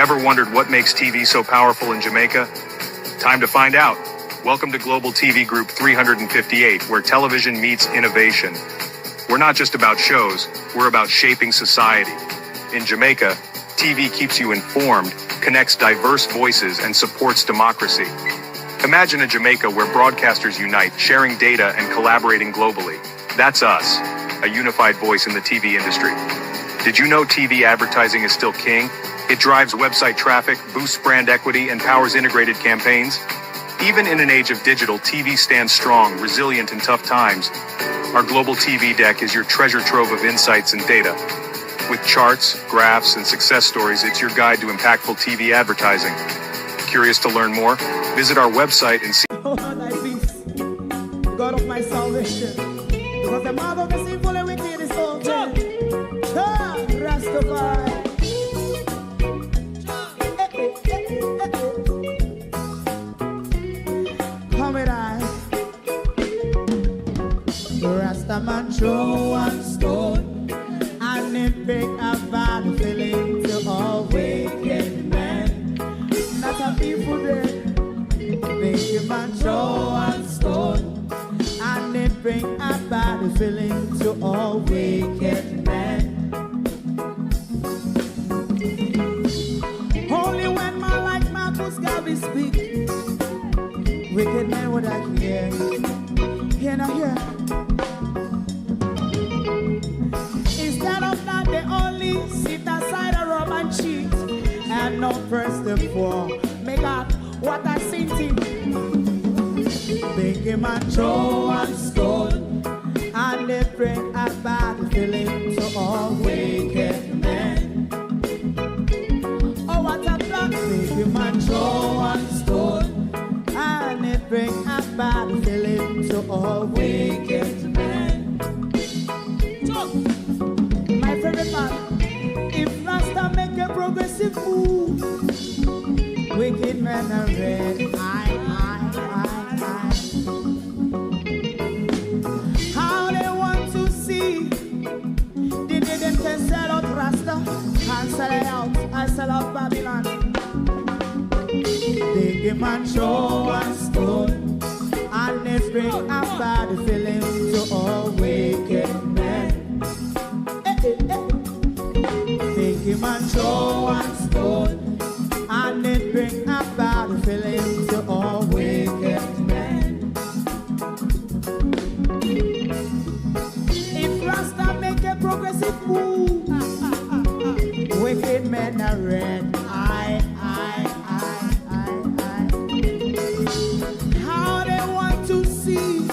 Ever wondered what makes TV so powerful in Jamaica? Time to find out. Welcome to Global TV Group 358, where television meets innovation. We're not just about shows, we're about shaping society. In Jamaica, TV keeps you informed, connects diverse voices, and supports democracy. Imagine a Jamaica where broadcasters unite, sharing data and collaborating globally. That's us, a unified voice in the TV industry. Did you know TV advertising is still king? It drives website traffic, boosts brand equity, and powers integrated campaigns. Even in an age of digital, TV stands strong, resilient in tough times. Our global TV deck is your treasure trove of insights and data. With charts, graphs, and success stories, it's your guide to impactful TV advertising. Curious to learn more? Visit our website and see. Oh, thy peace, God of my salvation. Because the mouth of the sinful and wicked is open. Rastafari. Come with I. Rastaman throw one stone, and it break a bad feeling to all wicked men. Not a people there. Make a man throw one stone, and it bring a bad feeling to all wicked men. Only when man like Marcus Garvey speak, wicked men would I hear. Hear now hear. Instead of that, they only sit aside and rub and cheat, and not first and for. Make God what I seen to. Make him a throw and stone, and they bring a bad feeling to all wicked men. Oh, what a plan! Make him a throw and stone, and they bring a bad feeling to all wicked men. So, my favorite man, if Rasta make a progressive move, wicked men are red. How they want to see the day them can sell out Rasta and sell it out and sell out Babylon. They give man show and stone, and they bring a bad feeling to all wicked men. They give man show and stone, and it bring a bad feeling to all wicked men. If Rasta make a progressive move, wicked men are red. How they want to see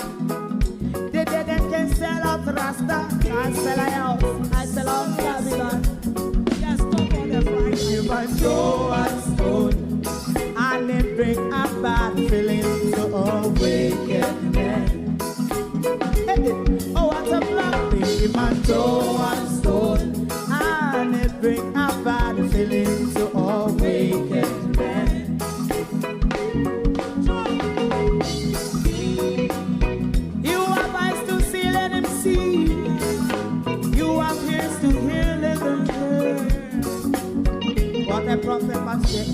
the dead that can sell out Rasta and sell out, I sell out Babylon. Just talk on the Friday. You might go and stone, and it bring a bad feeling to all wicked men. Oh, what a black thing, you might go and stone, and it bring a bad feeling to all wicked men. You have eyes to see, let him see. You have ears to hear, let them hear. What a prophet must say.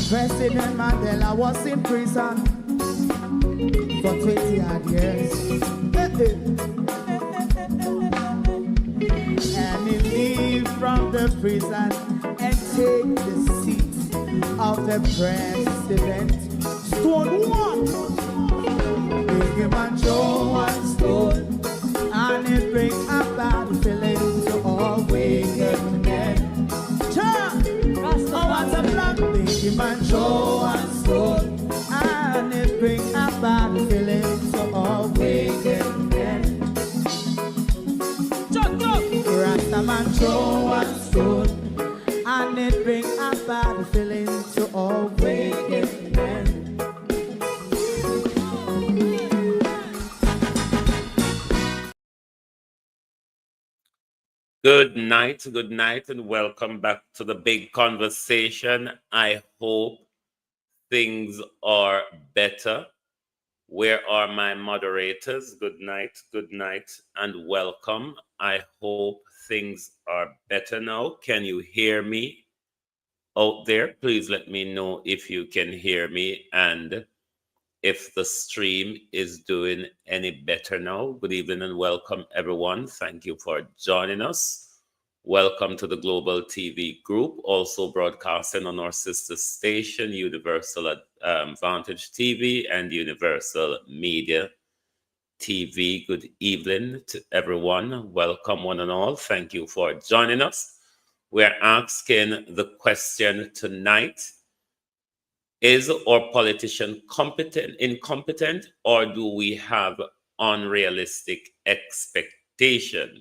President Mandela was in prison for 20 odd years. And he leave from the prison and take the seat of the president. Stone one. Big him and show one stone, and it bring a bad feeling to all wicked men. Oh, what a plan! Big him and show one stone, and it bring a bad feeling to all wicked men. Rastaman show one stone, and it bring a bad feeling to all wicked men. Good night, and welcome back to the big conversation. I hope things are better Where are my moderators? Good night, and welcome. I hope things are better now. Can you hear me out there? Please let me know if you can hear me and if the stream is doing any better now. Good evening and welcome, everyone. Thank you for joining us. Welcome to the Global TV Group, also broadcasting on our sister station, Universal Vantage TV and Universal Media TV. Good evening to everyone. Welcome, one and all. Thank you for joining us. We're asking the question tonight: is our politician incompetent, or do we have unrealistic expectation?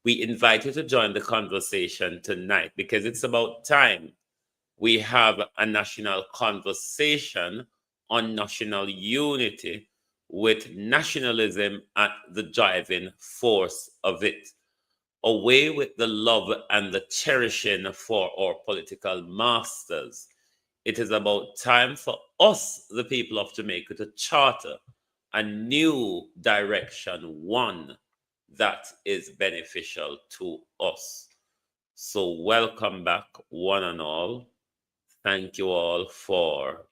We invite you to join the conversation tonight because it's about time we have a national conversation on national unity with nationalism at the driving force of it. Away with the love and the cherishing for our political masters. It is about time for us, the people of Jamaica, to charter a new direction, one that is beneficial to us. So welcome back, one and all. Thank you all for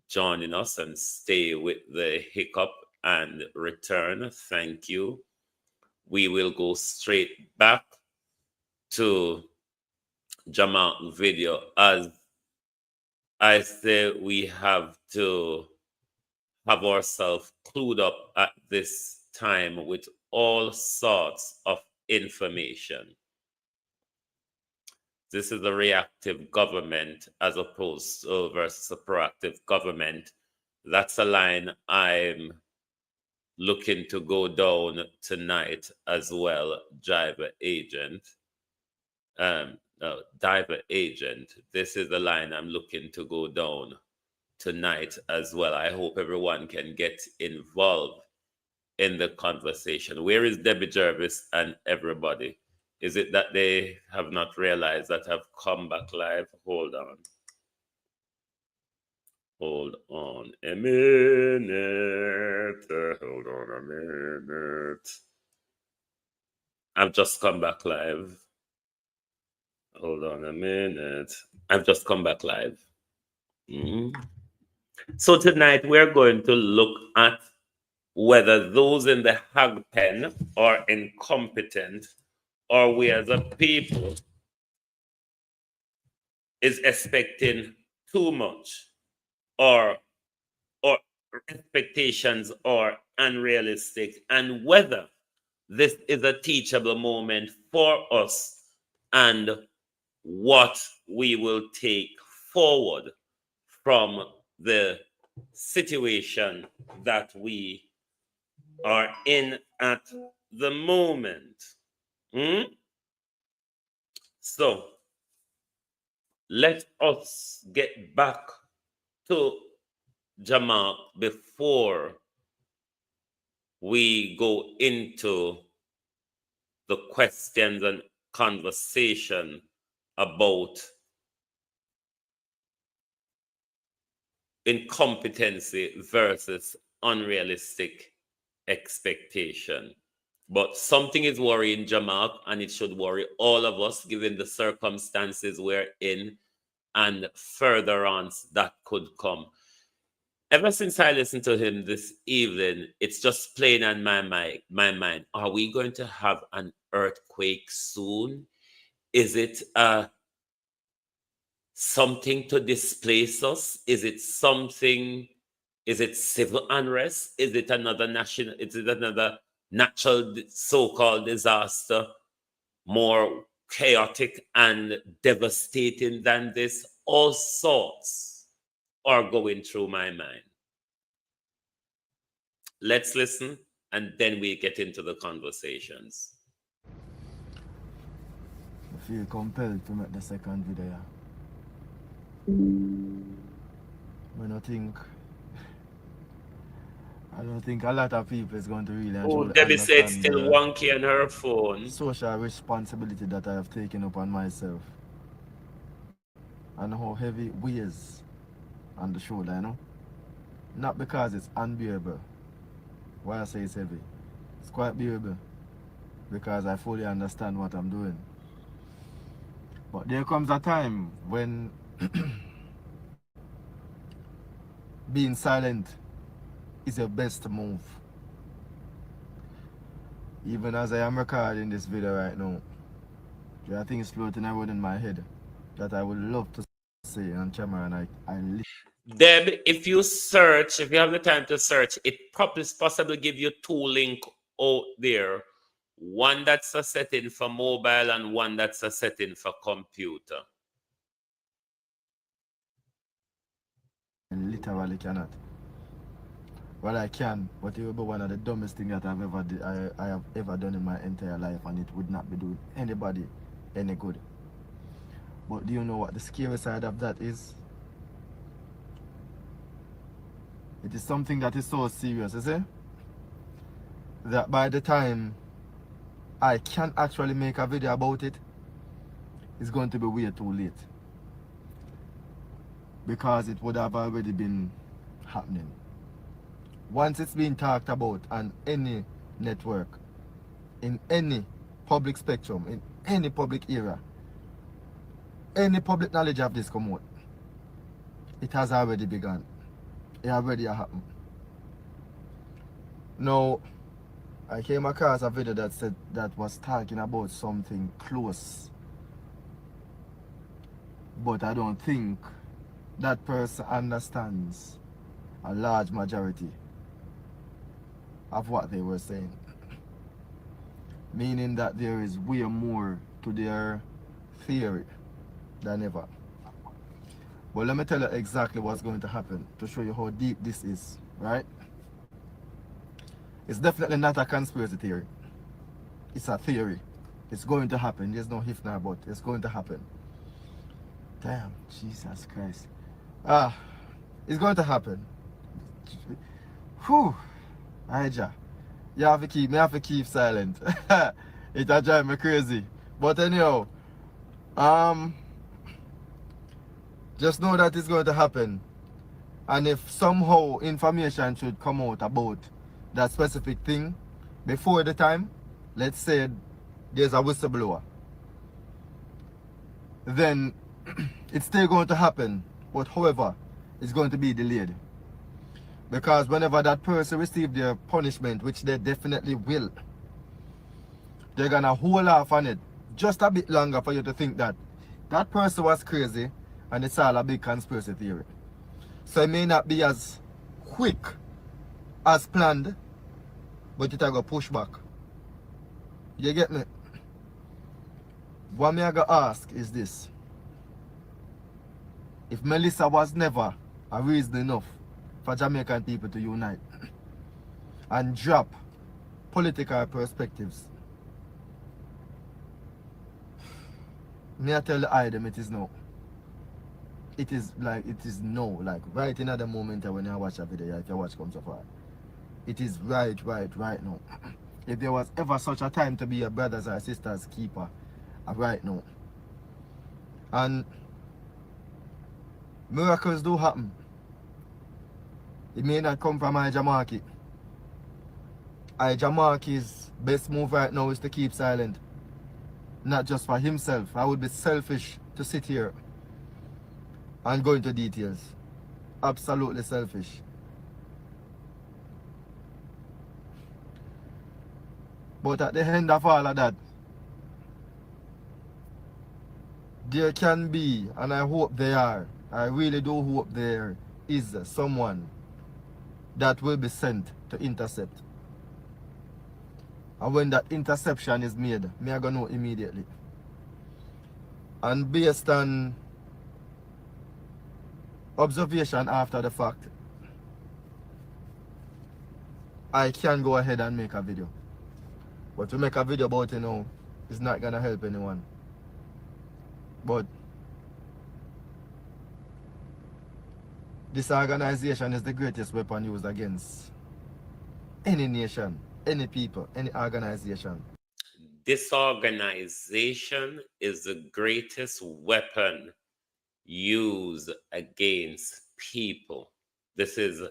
joining us, and stay with the hiccup and return. Thank you. We will go straight back to Jamal video. As I say, we have to have ourselves clued up at this time with all sorts of information. This is a reactive government as opposed to versus a proactive government. That's a line I'm looking to go down tonight as well. Driver agent. Diver agent. This is the line I'm looking to go down tonight as well. I hope everyone can get involved in the conversation. Where is Debbie Jervis and everybody? Is it that they have not realized that I've come back live? Hold on. Hold on a minute. Hold on a minute. I've just come back live. Hold on a minute. I've just come back live. So tonight we're going to look at whether those in the hog pen are incompetent, or we as a people is expecting too much, or expectations are unrealistic, and whether this is a teachable moment for us and what we will take forward from the situation that we are in at the moment. So let us get back to Jamal before we go into the questions and conversation about incompetency versus unrealistic expectation. But something is worrying Jamal, and it should worry all of us given the circumstances we're in and further on that could come. Ever since I listened to him this evening, it's just playing on my mind. Are we going to have an earthquake soon? Is it something to displace us? Is it something? Is it civil unrest? Is it another natural so-called disaster, more chaotic and devastating than this? All sorts are going through my mind. Let's listen, and then we get into the conversations. I feel compelled to make the second video. I don't think a lot of people is going to really enjoy. Debbie said still wonky on her phone. Social responsibility that I have taken upon myself, and how heavy weighs on the shoulder, Not because it's unbearable. Why I say it's heavy. It's quite bearable because I fully understand what I'm doing. But there comes a time when being silent is your best move. Even as I am recording this video right now, there are things floating around in my head that I would love to say on camera, and I Deb, if you search, if you have the time to search, it probably possibly give you two link out there. One that's a setting for mobile and one that's a setting for computer. literally cannot. Well, I can, but it will be one of the dumbest things that I have ever done in my entire life, and it would not be doing anybody any good. But do you know what the scary side of that is? It is something that is so serious, you see? That by the time I can actually make a video about it, it's going to be way too late. Because it would have already been happening. Once it's being talked about on any network, in any public spectrum, in any public era, any public knowledge of this come out, it has already begun. It already happened. Now, I came across a video that was talking about something close, but I don't think that person understands a large majority of what they were saying. Meaning that there is way more to their theory than ever. But let me tell you exactly what's going to happen to show you how deep this is, right? It's definitely not a conspiracy theory. It's a theory. It's going to happen. There's no if nor but. It's going to happen. Damn, Jesus Christ. It's going to happen. Whew. Aija. Me have to keep silent. It'll drive me crazy. But anyhow, just know that it's going to happen. And if somehow information should come out about that specific thing before the time, let's say there's a whistleblower, then it's still going to happen. But however, it's going to be delayed. Because whenever that person receives their punishment, which they definitely will, they're going to hold off on it just a bit longer for you to think that that person was crazy and it's all a big conspiracy theory. So it may not be as quick as planned, but it will go push back. You get me? What me I go ask is this. If Melissa was never a reason enough for Jamaican people to unite and drop political perspectives, me I tell I them it is no. It is no. Like right in at the moment when I watch a video, if you watch come so far. It is right now. If there was ever such a time to be a brothers or sisters keeper, right now. And miracles do happen. It may not come from Ijamaki. Ijamaki's best move right now is to keep silent. Not just for himself. I would be selfish to sit here and go into details. Absolutely selfish. But at the end of all of that, there can be, and I hope they are, I really do hope there is someone that will be sent to intercept. And when that interception is made, me I gonna know immediately. And based on observation after the fact, I can go ahead and make a video. But to make a video about it now is not gonna help anyone. But this organization is the greatest weapon used against any nation, any people, any organization. This organization is the greatest weapon used against people. This is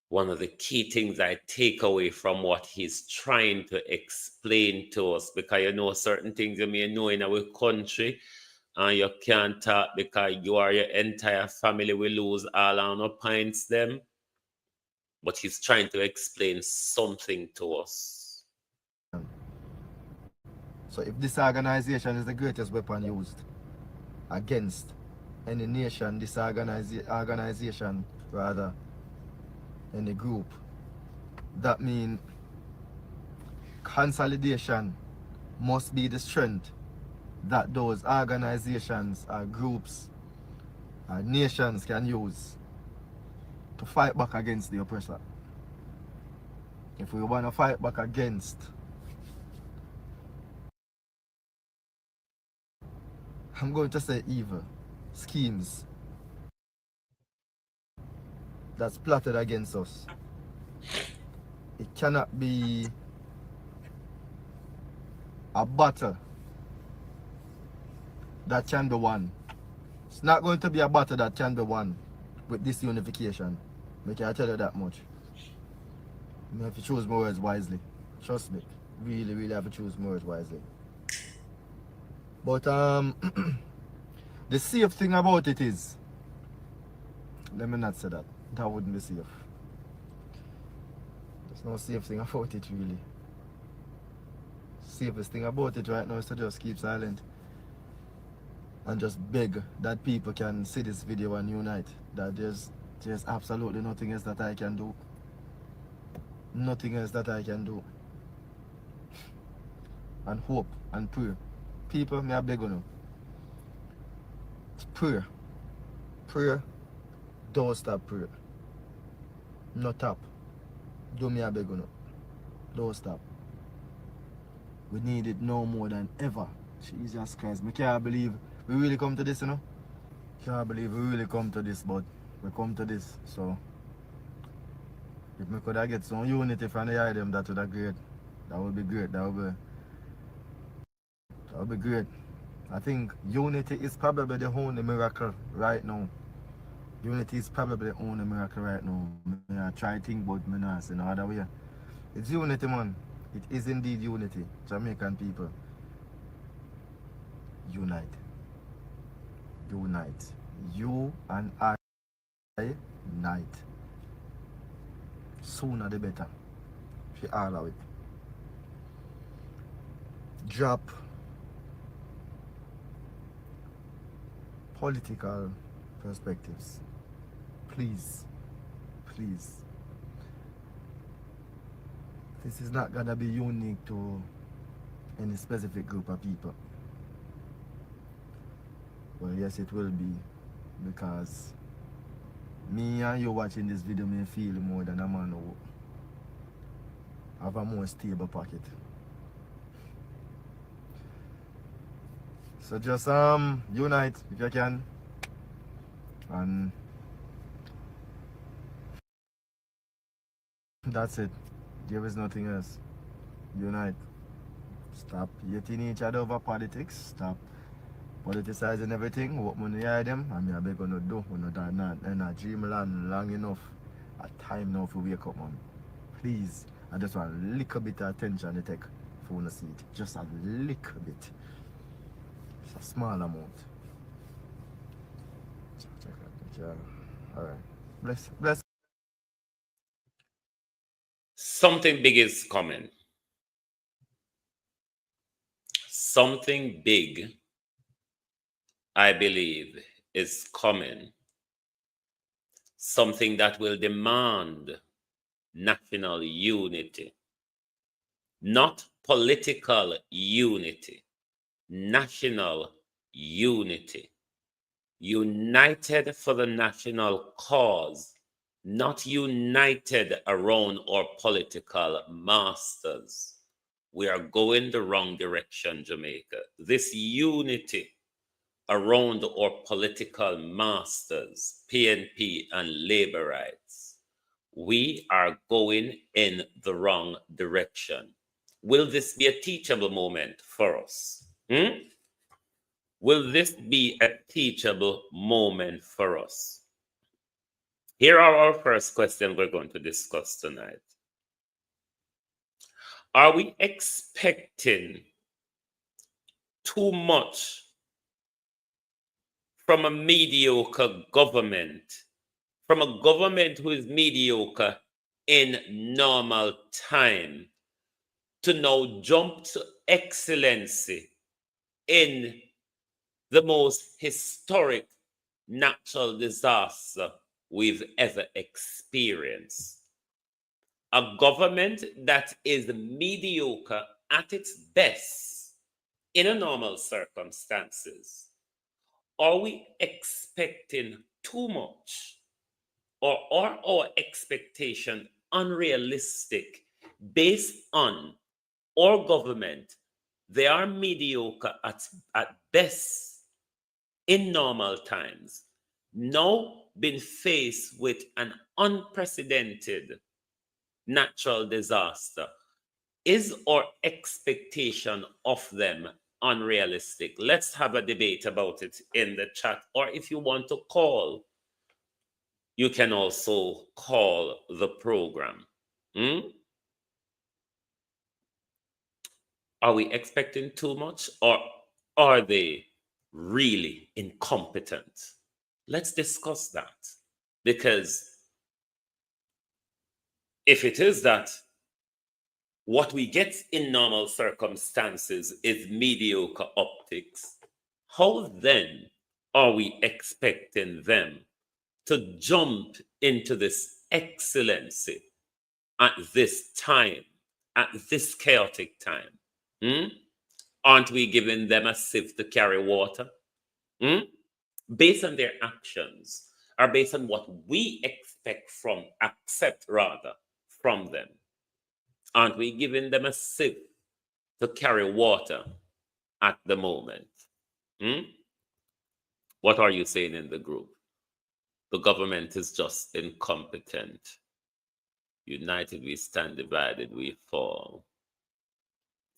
one of the key things I take away from what he's trying to explain to us, because you know certain things you may know in our country and you can't talk because you or your entire family will lose all on our pints them. But he's trying to explain something to us. So if this organization is the greatest weapon used against any nation, this organization rather, any group, that means consolidation must be the strength that those organizations or groups or nations can use to fight back against the oppressor. If we want to fight back against, I'm going to say evil schemes that's plotted against us, it cannot be a battle that can be won. It's not going to be a battle that can be won with this unification. I can tell you that much. You have to choose my words wisely. Trust me. Really, really have to choose my words wisely. But the safe thing about it is, let me not say that. That wouldn't be safe. There's no safe thing about it really. Safest thing about it right now is to just keep silent and just beg that people can see this video and unite. That there's absolutely nothing else that I can do. Nothing else that I can do. And hope and pray. People, may I beg you now. Pray. Pray. Don't stop prayer. No stop. Do me a beg you now. Don't stop. We need it no more than ever. Jesus Christ. I can't believe we really come to this, you know. Can't believe we really come to this, but we come to this. So if we could have get some unity from the item, that would be great. That would be great. That would be great. I think unity is probably the only miracle right now. Unity is probably the only miracle right now. I try to think, but I not say no other way. It's unity, man. It is indeed unity. Jamaican people, unite. Unite. You and I unite. Sooner the better. For all of it. Drop political perspectives. Please. Please. This is not gonna be unique to any specific group of people. Well, yes, it will be, because me and you watching this video may feel more than a man who have a more stable pocket. So just unite if you can, and that's it. There is nothing else. Unite. Stop hating each other over politics. Stop politicizing everything. What money hear them, and me I beg gonna do. We not dream long enough. A time now to wake up, man. Please, I just want a little bit of attention to take for you see it. Just a little bit. It's a small amount. Alright. Bless. Something big is coming. Something big, I believe, is coming. Something that will demand national unity. Not political unity. National unity. United for the national cause. Not united around our political masters. We are going the wrong direction, Jamaica. This unity around our political masters, PNP and labor rights, we are going in the wrong direction. Will this be a teachable moment for us? Will this be a teachable moment for us? Here are our first questions we're going to discuss tonight. Are we expecting too much from a mediocre government, from a government who is mediocre in normal time, to now jump to excellency in the most historic natural disaster we've ever experienced? A government that is mediocre at its best in a normal circumstances. Are we expecting too much, or are our expectation unrealistic based on our government? They are mediocre at best in normal times. Now been faced with an unprecedented natural disaster. Is our expectation of them unrealistic? Let's have a debate about it in the chat. Or if you want to call, you can also call the program. Are we expecting too much, or are they really incompetent? Let's discuss that. Because if it is that what we get in normal circumstances is mediocre optics, how then are we expecting them to jump into this excellency at this time, at this chaotic time? Aren't we giving them a sieve to carry water? Based on their actions, or based on what we accept rather from them? Aren't we giving them a sieve to carry water at the moment? What are you saying in the group? The government is just incompetent. United we stand, divided we fall.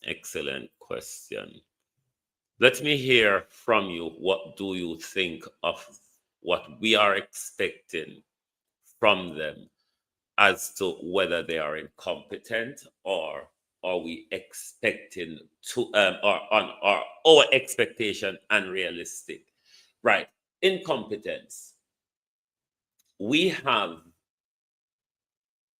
Excellent question. Let me hear from you. What do you think of what we are expecting from them, as to whether they are incompetent, or are we expecting to or our expectation unrealistic? Right. Incompetence. We have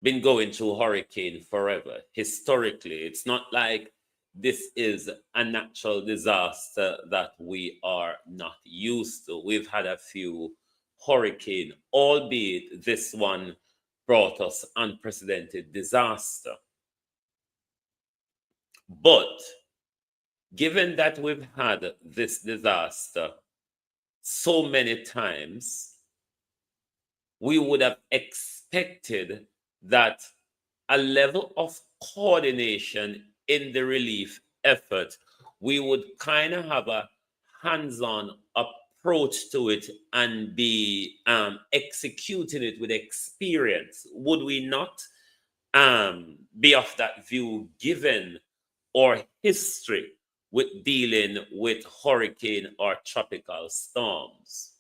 been going through hurricane forever. Historically, it's not like this is a natural disaster that we are not used to. We've had a few hurricanes, albeit this one brought us unprecedented disaster. But given that we've had this disaster so many times, we would have expected that a level of coordination in the relief effort, we would kind of have a hands-on approach to it and be executing it with experience. Would we not be of that view, given our history with dealing with hurricane or tropical storms?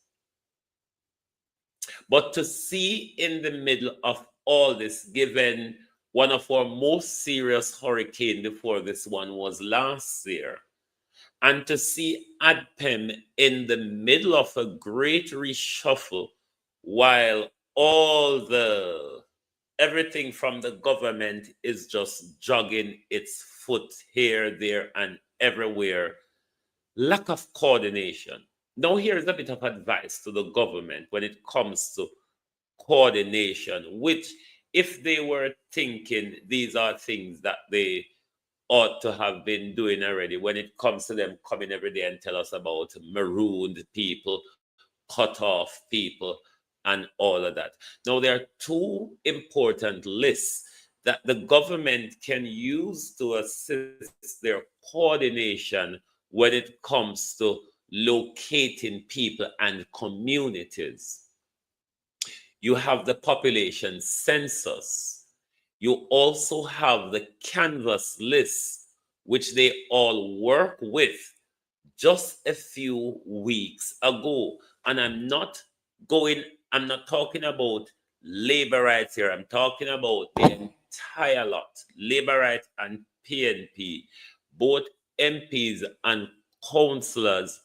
But to see in the middle of all this, given one of our most serious hurricane before this one was last year, and to see ADPEM in the middle of a great reshuffle, while everything from the government is just jogging its foot here, there, and everywhere. Lack of coordination. Now, here's a bit of advice to the government when it comes to coordination, which, if they were thinking these are things that they ought to have been doing already, when it comes to them coming every day and tell us about marooned people, cut off people, and all of that. Now, there are two important lists that the government can use to assist their coordination when it comes to locating people and communities. You have the population census. You also have the canvas list, which they all work with just a few weeks ago. And I'm not talking about labor rights here. I'm talking about the entire lot, labor rights and PNP, both MPs and councillors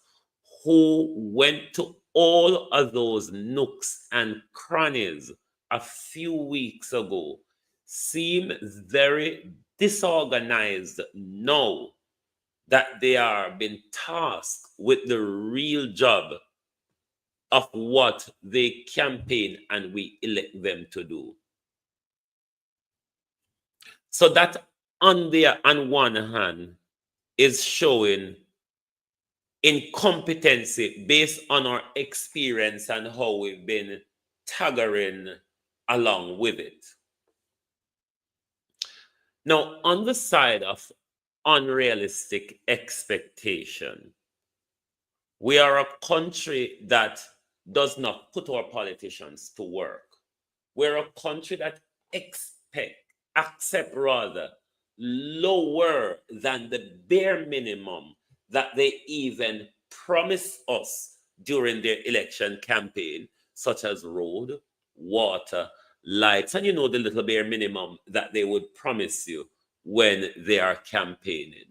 who went to all of those nooks and crannies a few weeks ago seem very disorganized now that they are being tasked with the real job of what they campaign and we elect them to do. So that on one hand is showing incompetency based on our experience and how we've been taggering along with it. Now, on the side of unrealistic expectation, we are a country that does not put our politicians to work. We're a country that accept rather lower than the bare minimum that they even promised us during their election campaign, such as road, water, lights, and you know the little bare minimum that they would promise you when they are campaigning.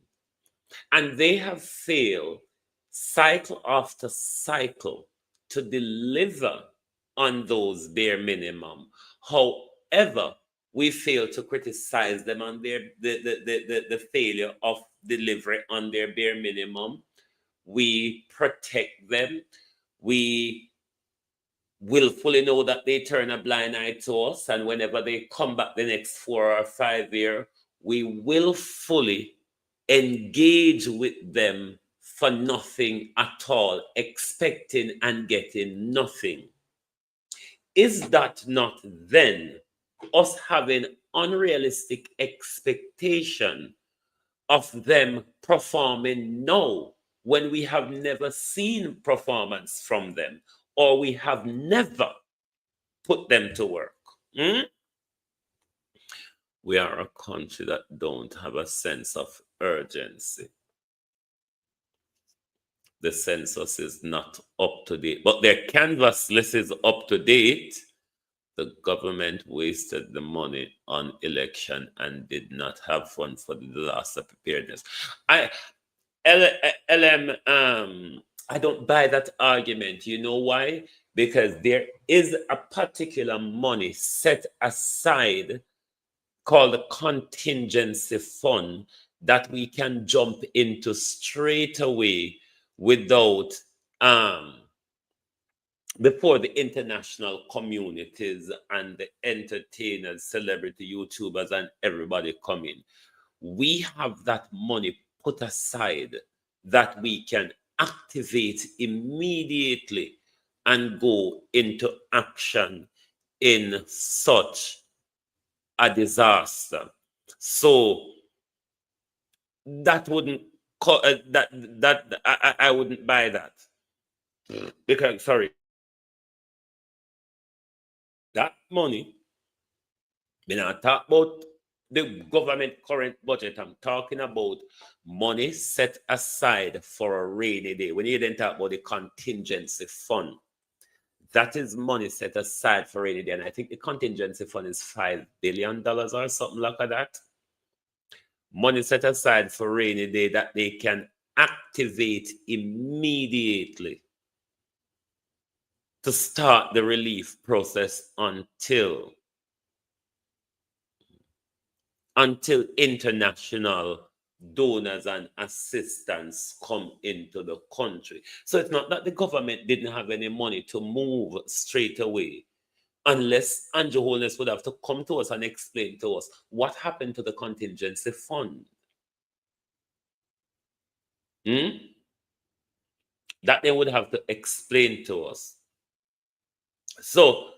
And they have failed cycle after cycle to deliver on those bare minimum. However, we fail to criticize them on their the failure of delivery on their bare minimum. We protect them. We willfully know that they turn a blind eye to us, and whenever they come back the next 4 or 5 years, we willfully engage with them for nothing at all, expecting and getting nothing. Is that not then us having unrealistic expectation of them performing now when we have never seen performance from them, or we have never put them to work? We are a country that don't have a sense of urgency. The census is not up to date, but their canvas list is up to date. The government wasted the money on election and did not have fun for the disaster preparedness. I don't buy that argument. You know why? Because there is a particular money set aside called the contingency fund that we can jump into straight away without before the international communities and the entertainers, celebrity YouTubers, and everybody come in. We have that money put aside that we can activate immediately and go into action in such a disaster. So that wouldn't I wouldn't buy that, because that money, when I talk about the government current budget, I'm talking about money set aside for a rainy day. When you then talk about the contingency fund, that is money set aside for rainy day. And I think the contingency fund is $5 billion or something like that. Money set aside for rainy day that they can activate immediately to start the relief process until international donors and assistance come into the country. So it's not that the government didn't have any money to move straight away, unless Andrew Holness would have to come to us and explain to us what happened to the contingency fund. That they would have to explain to us. So,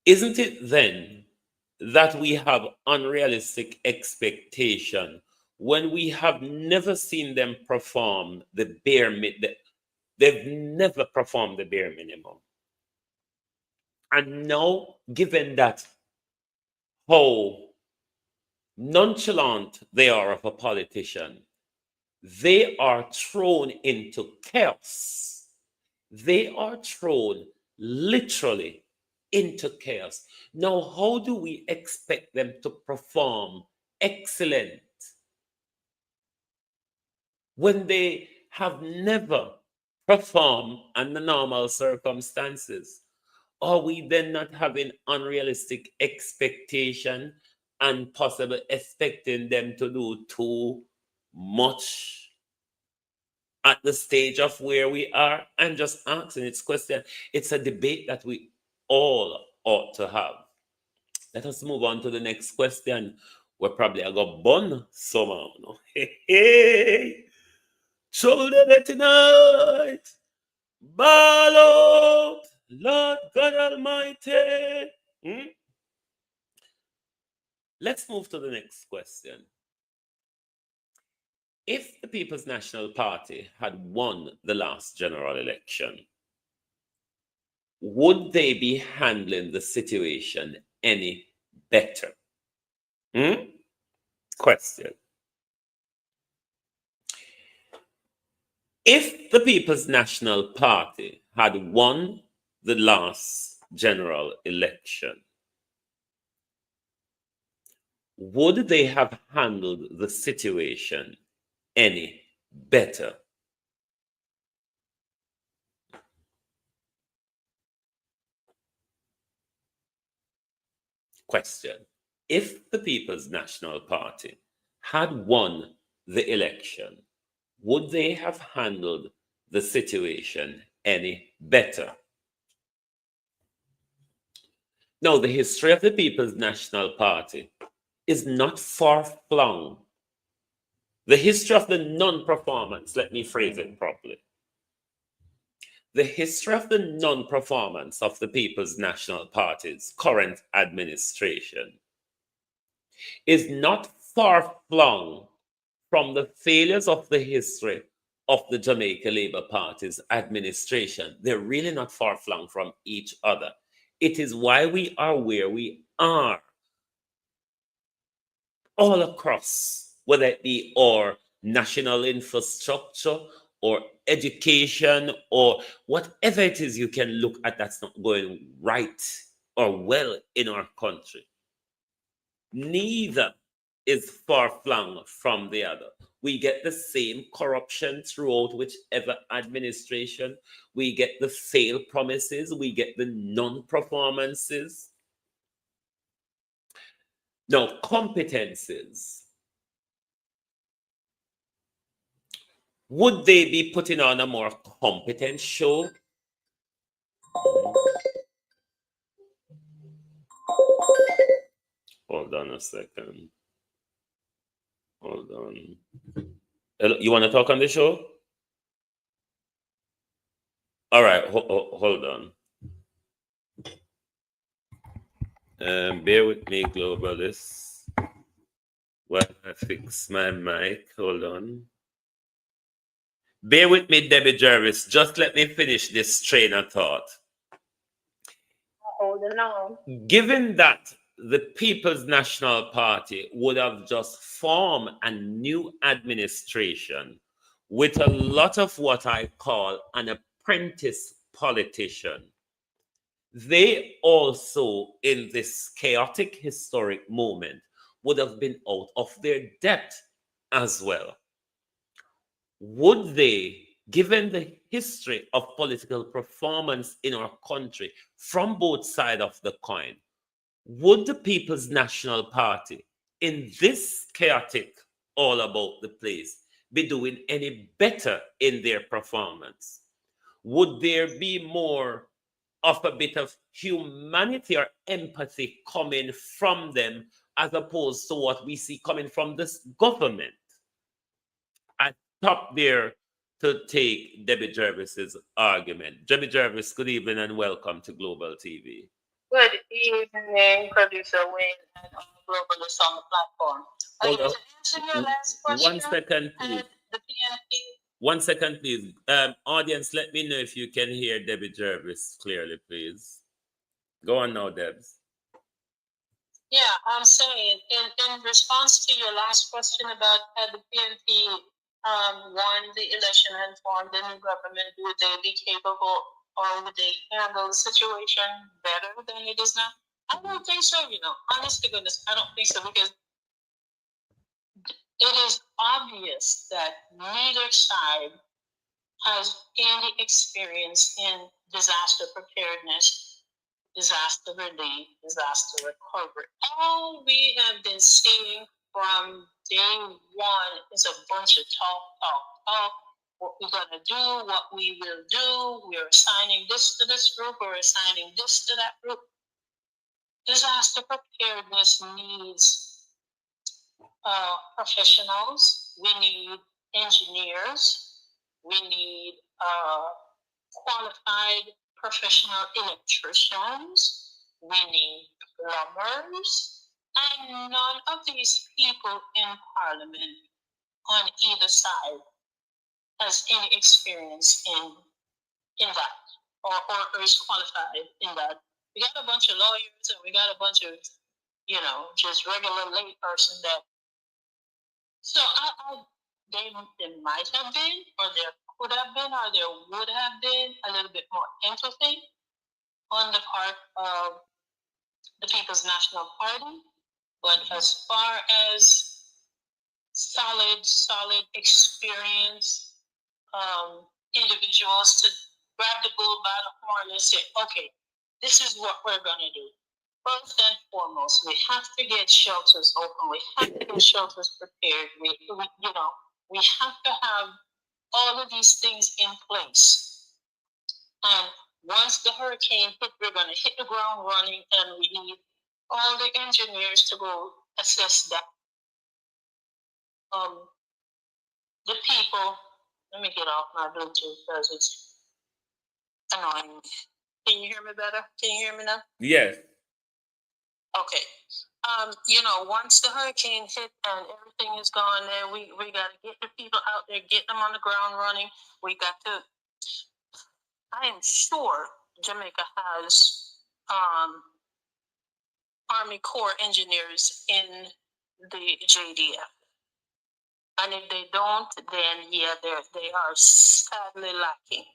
isn't it then that we have unrealistic expectation when we have never seen them perform the bare minimum? They've never performed the bare minimum. And now, given that how nonchalant they are of a politician, they are thrown into chaos. They are thrown literally into chaos. Now, how do we expect them to perform excellent when they have never performed under normal circumstances? Are we then not having unrealistic expectation and possibly expecting them to do too much at the stage of where we are? I'm just asking its question. It's a debate that we all ought to have. Let us move on to the next question. We're probably a go bun somehow. No? Hey, trouble the tonight. Ball out, Lord God Almighty. Let's move to the next question. If the People's National Party had won the last general election, would they be handling the situation any better? Question. If the People's National Party had won the last general election, would they have handled the situation any better? Question. If the People's National Party had won the election, would they have handled the situation any better? Now, the history of the People's National Party is not far-flung. The history of the non-performance, let me phrase it properly. The history of the non-performance of the People's National Party's current administration is not far-flung from the failures of the history of the Jamaica Labour Party's administration. They're really not far-flung from each other. It is why we are where we are all across, whether it be our national infrastructure or education or whatever it is you can look at that's not going right or well in our country. Neither is far-flung from the other. We get the same corruption throughout whichever administration. We get the failed promises. We get the non-performances. Now, competences. Would they be putting on a more competent show? Hold on a second. Hold on. Hello, you want to talk on the show? All right, hold on. Bear with me, globalists. While I fix my mic. Hold on. Bear with me, Debbie Jarvis. Just let me finish this train of thought. Holding on. Given that the People's National Party would have just formed a new administration with a lot of what I call an apprentice politician, they also, in this chaotic historic moment, would have been out of their depth as well. Would they, given the history of political performance in our country from both sides of the coin, would the People's National Party, in this chaotic, all about the place, be doing any better in their performance? Would there be more of a bit of humanity or empathy coming from them as opposed to what we see coming from this government? I stop there to take Debbie Jervis's argument. Debbie Jervis, good evening and welcome to Global TV. Good evening, producer Wayne and Globalist on the platform. Hold on. To answer your last question, 1 second, please. The PNP. 1 second, please. Audience, let me know if you can hear Debbie Jervis clearly, please. Go on now, Debs. Yeah, I'm saying in response to your last question about the PNP won the election and formed a new government, would they be capable or would they handle the situation better than it is now? I don't think so, honest to goodness, I don't think so, because it is obvious that neither side has any experience in disaster preparedness, disaster relief, disaster recovery. All we have been seeing from day one is a bunch of talk. What we're going to do, what we will do. We're assigning this to this group, we're assigning this to that group. Disaster preparedness needs professionals. We need engineers. We need qualified professional electricians. We need plumbers. And none of these people in Parliament on either side has any experience in that, or is qualified in that. We got a bunch of lawyers and we got a bunch of, just regular lay person that. So they might have been, or there could have been, or there would have been a little bit more empathy on the part of the People's National Party. But as far as solid experience, individuals to grab the bull by the horn and say, okay, this is what we're going to do. First and foremost, we have to get shelters open. We have to get shelters prepared. We have to have all of these things in place. And once the hurricane hit, we're going to hit the ground running, and we need all the engineers to go assess that. The people, let me get off my Bluetooth because it's annoying. Can you hear me better? Can you hear me now? Yes. Okay. Once the hurricane hit and everything is gone there, we got to get the people out there, get them on the ground running. We got to, I am sure Jamaica has Army Corps engineers in the JDF. And if they don't, then yeah, they are sadly lacking.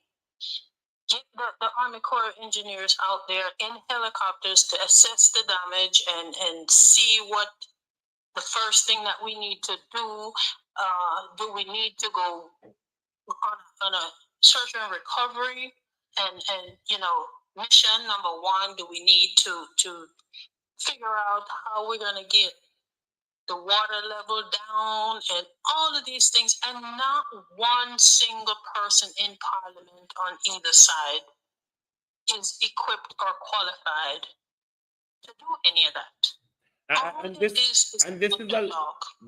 Get the Army Corps engineers out there in helicopters to assess the damage and see what the first thing that we need to do. Do we need to go on a search and recovery and mission number one? Do we need to figure out how we're going to get the water level down and all of these things, and not one single person in Parliament on either side is equipped or qualified to do any of that. And this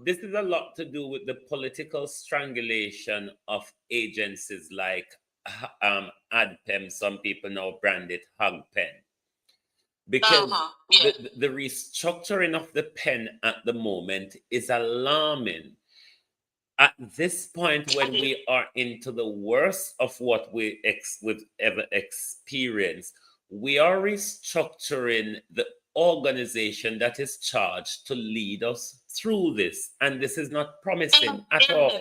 is a lot to do with the political strangulation of agencies like ADPEM. Some people now brand it HUGPEN. Because the restructuring of the pen at the moment is alarming. At this point, when we are into the worst of what we've ever experienced, we are restructuring the organization that is charged to lead us through this. And this is not promising at all.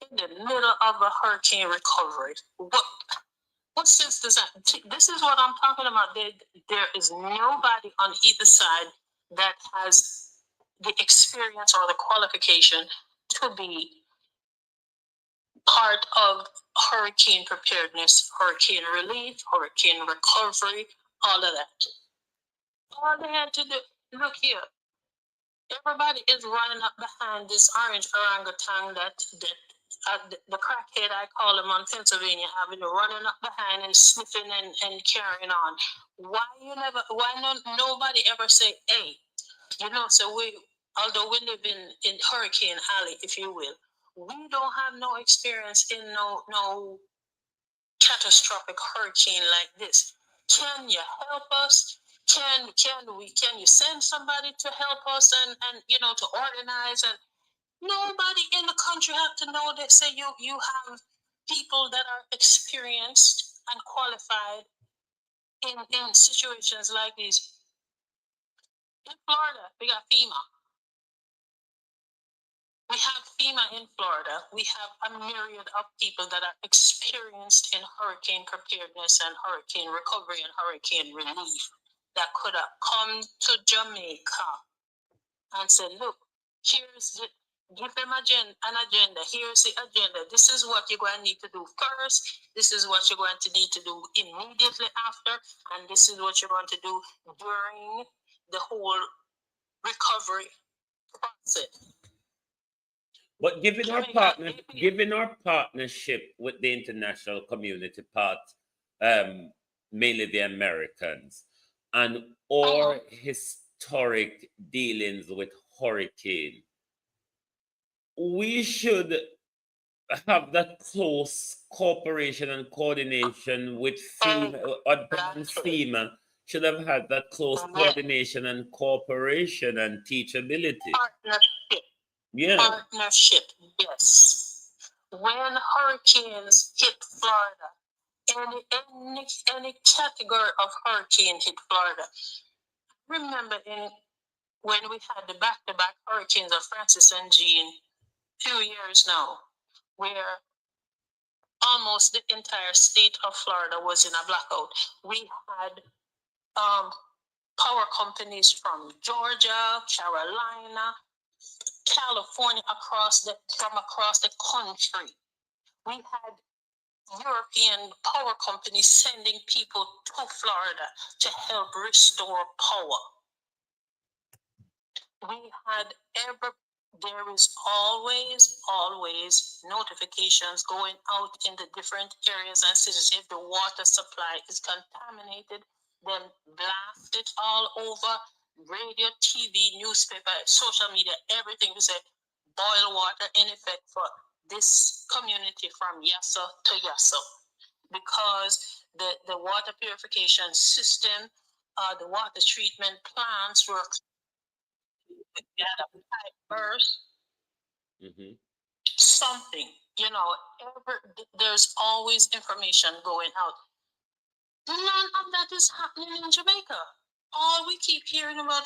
In the middle of a hurricane recovery, what sense does that? This is what I'm talking about. There is nobody on either side that has the experience or the qualification to be part of hurricane preparedness, hurricane relief, hurricane recovery, all of that. All they had to do, look here, everybody is running up behind this orange orangutan that the crackhead, I call him, on Pennsylvania Avenue, running up behind and sniffing and carrying on. Why nobody ever say, hey, so although we live in Hurricane Alley, if you will, we don't have no experience in no catastrophic hurricane like this. Can you help us? Can you send somebody to help us and to organize? And nobody in the country have to know that. Say you have people that are experienced and qualified in situations like these. In Florida, we got FEMA. We have FEMA in Florida, we have a myriad of people that are experienced in hurricane preparedness and hurricane recovery and hurricane relief that could have come to Jamaica and said, look, here's the, give them an agenda. Here's the agenda. This is what you're going to need to do first. This is what you're going to need to do immediately after. And this is what you're going to do during the whole recovery process. But given our partnership with the international community part, mainly the Americans, and our historic dealings with hurricane, we should have that close cooperation and coordination with FEMA should have had that close coordination and cooperation and teachability. Partnership. Yeah. Partnership, yes. When hurricanes hit Florida, any category of hurricane hit Florida. Remember when we had the back-to-back hurricanes of Francis and Jean, 2 years now, where almost the entire state of Florida was in a blackout. We had power companies from Georgia, Carolina, California, from across the country. We had European power companies sending people to Florida to help restore power. There is always notifications going out in the different areas and cities. If the water supply is contaminated, then blast it all over radio, TV, newspaper, social media, everything. We say boil water in effect for this community from Yasso to Yasso, because the water purification system, the water treatment plants were had a pipe burst, something, there's always information going out. None of that is happening in Jamaica. All we keep hearing about,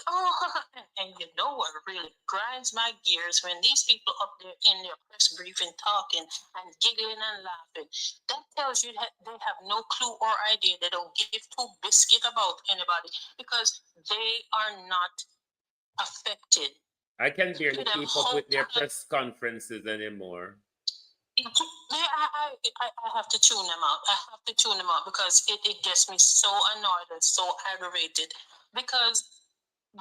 and you know what really grinds my gears when these people up there in their press briefing talking and giggling and laughing. That tells you that they have no clue or idea. They don't give two biscuit about anybody because they are not affected. I can barely keep up with their press conferences anymore. I have to tune them out. Because it gets me so annoyed and so aggravated, because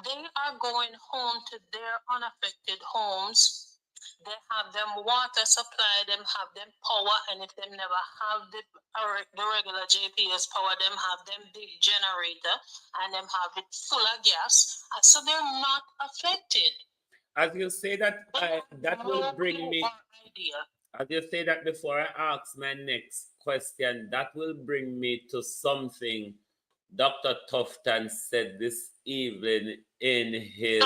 they are going home to their unaffected homes. They have them water supply, them have them power, and if they never have the regular JPS power, them have them big generator, and them have it full of gas, so they're not affected. As you say that, that will bring me. As you say that before I ask my next question, that will bring me to something Dr. Tufton said this evening in his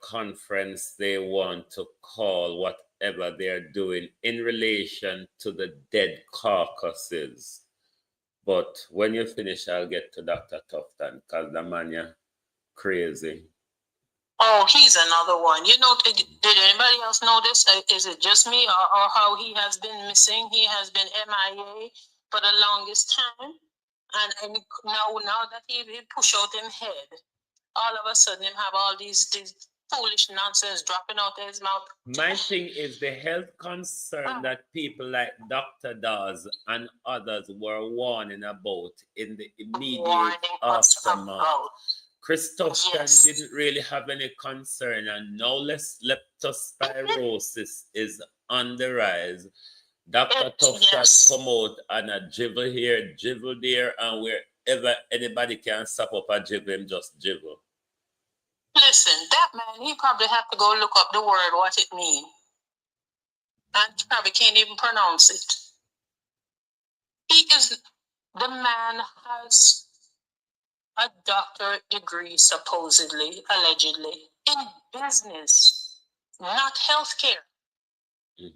conference they want to call, whatever they're doing in relation to the dead carcasses. But when you finish, I'll get to Dr. Tufton, because the man, you're crazy. Oh, he's another one. Did anybody else know this? Is it just me, or how he has been missing? He has been MIA for the longest time. And now that he push out him head, all of a sudden him have all these foolish nonsense dropping out of his mouth. My thing is the health concern that people like Dr. Dawes and others were warning about in the immediate aftermath. Christopher didn't really have any concern, and now leptospirosis is on the rise. Dr. Tufton come out and a jibble here, jibble there, and wherever anybody can stop up a jibble, him just jibble. Listen, that man, he probably have to go look up the word, what it means. And he probably can't even pronounce it. The man has a doctorate degree, supposedly, allegedly, in business, not healthcare. He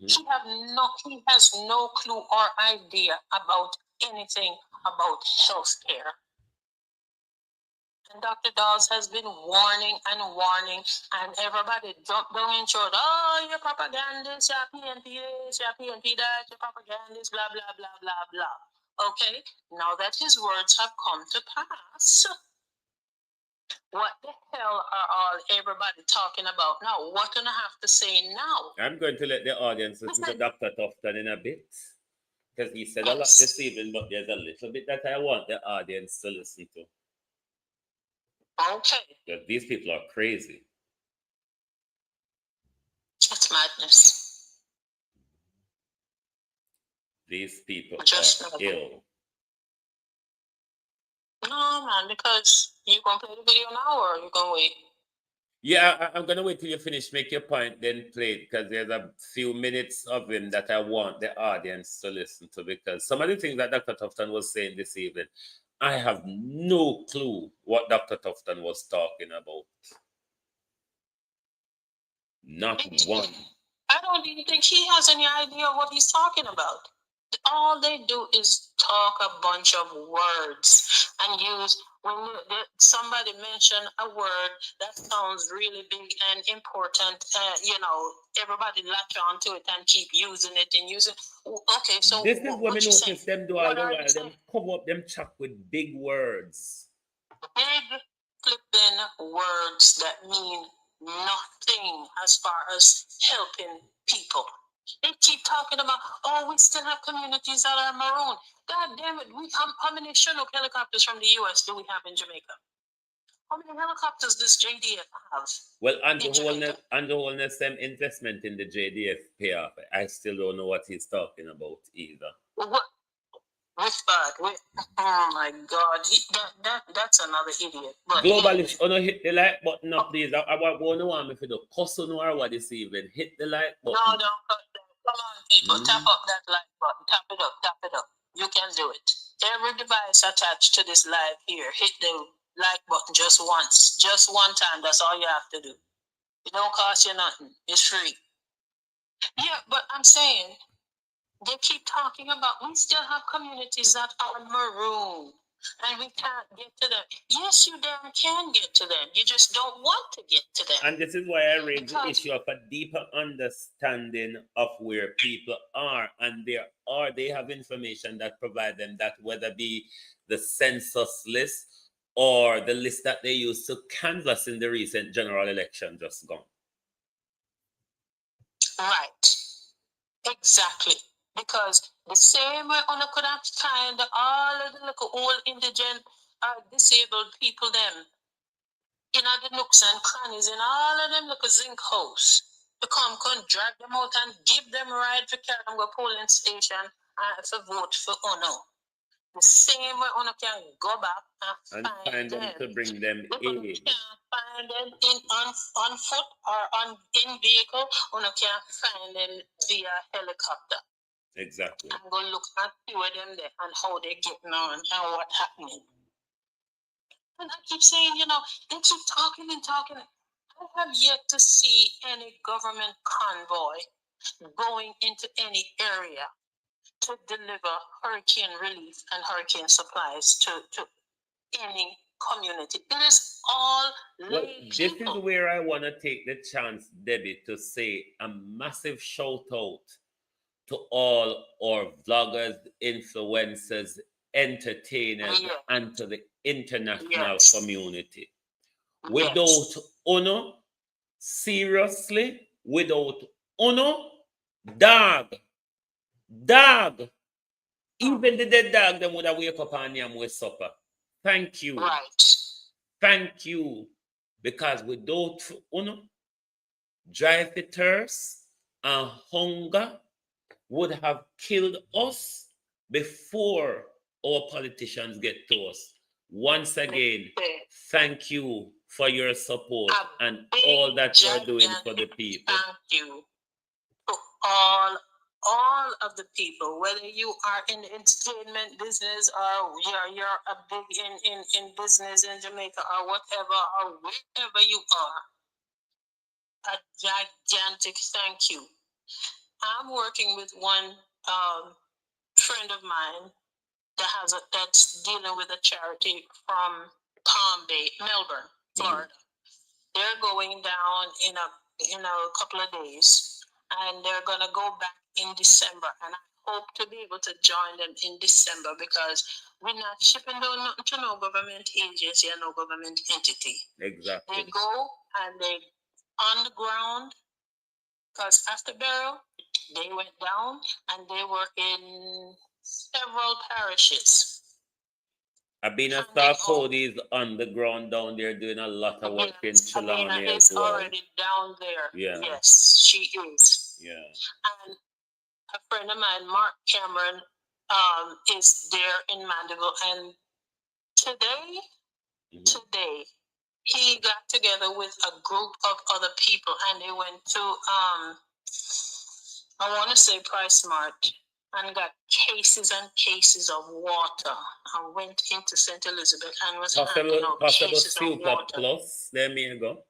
has no clue or idea about anything about healthcare. And Dr. Dawes has been warning and warning, and everybody jumped down in short. Oh, you're propagandist, you're PNP this, you're PNP that, you're propagandist, blah, blah, blah, blah, blah. Okay, now that his words have come to pass, what the hell are all everybody talking about now? What can I have to say now? I'm going to let the audience listen to Dr. Tufton in a bit, because he said a lot this evening, but there's a little bit that I want the audience to listen to. Okay. Because these people are crazy. It's madness. These people Just are ill. No, man, because you gonna play the video now or you gonna wait? Yeah, I'm gonna wait till you finish, make your point, then play it, because there's a few minutes of him that I want the audience to listen to, because some of the things that Dr. Tufton was saying this evening, I have no clue what Dr. Tufton was talking about. Not one. I don't even think he has any idea what he's talking about. All they do is talk a bunch of words and use when somebody mention a word that sounds really big and important. Everybody latch on to it and keep using it and using. Okay, so this is what we notice them do all the while. Them cover up them chat with big words. Big flipping words that mean nothing as far as helping people. They keep talking about, oh, we still have communities that are maroon. God damn it, how many Chinook helicopters from the U.S. do we have in Jamaica? How many helicopters does JDF have? Well, and the wholeness them investment in the JDF pay off. I still don't know what he's talking about either. What? Which part? Oh my God, that's another idiot. But Globally, anyway. Hit the like button up, please. I want me for the cussing or what this evening. Hit the like button. No, don't cut that. Come on, people, tap up that like button. Tap it up. You can do it. Every device attached to this live here, hit the like button just once. Just one time. That's all you have to do. It don't cost you nothing. It's free. Yeah, but I'm saying, they keep talking about we still have communities that are maroon and we can't get to them. Yes, you damn can get to them. You just don't want to get to them. And this is why I raise the issue of a deeper understanding of where people are, and they have information that provide them that, whether be the census list or the list that they used to canvass in the recent general election just gone. Right. Exactly. Because the same way on could have find all of the little old indigent disabled people them in the nooks and crannies in all of them little zinc house to come drag them out and give them ride to carry them to polling station to vote for UNO. The same way UNO can go back and find them to bring them in. You can't find them on foot or in vehicle. UNO can't find them via helicopter. Exactly. I'm going to look at few of them there and how they're getting on and what's happening. And I keep saying, they keep talking and talking. I have yet to see any government convoy going into any area to deliver hurricane relief and hurricane supplies to any community. It is all lay people. This is where I want to take the chance, Debbie, to say a massive shout out to all our vloggers, influencers, entertainers, and to the international community. Without UNO, seriously, without UNO, dog, even the dead dog, them would have wake up and yam with supper. Thank you. Right. Thank you. Because without UNO, dry thirst and hunger would have killed us before our politicians get to us. Once again, thank you for your support and all that you're doing for the people. Thank you to all of the people, whether you are in the entertainment business or you're a big in business in Jamaica or whatever, or wherever you are. A gigantic thank you. I'm working with one friend of mine that's dealing with a charity from Palm Bay, Melbourne, Florida. They're going down in a couple of days, and they're gonna go back in December. And I hope to be able to join them in December because we're not shipping down nothing to no government agency or no government entity. Exactly. They go and they on the ground because after burial they went down and they were in several parishes. Abina Sarkodi is on the ground down there doing a lot of work in Trelawney as well. Already down there. Yeah. Yes, she is. Yeah. And a friend of mine, Mark Cameron, is there in Mandeville. And today, he got together with a group of other people and they went to, I want to say PriceSmart, and got cases and cases of water. I went into St. Elizabeth and was handing out cases of water. Plus, there may go.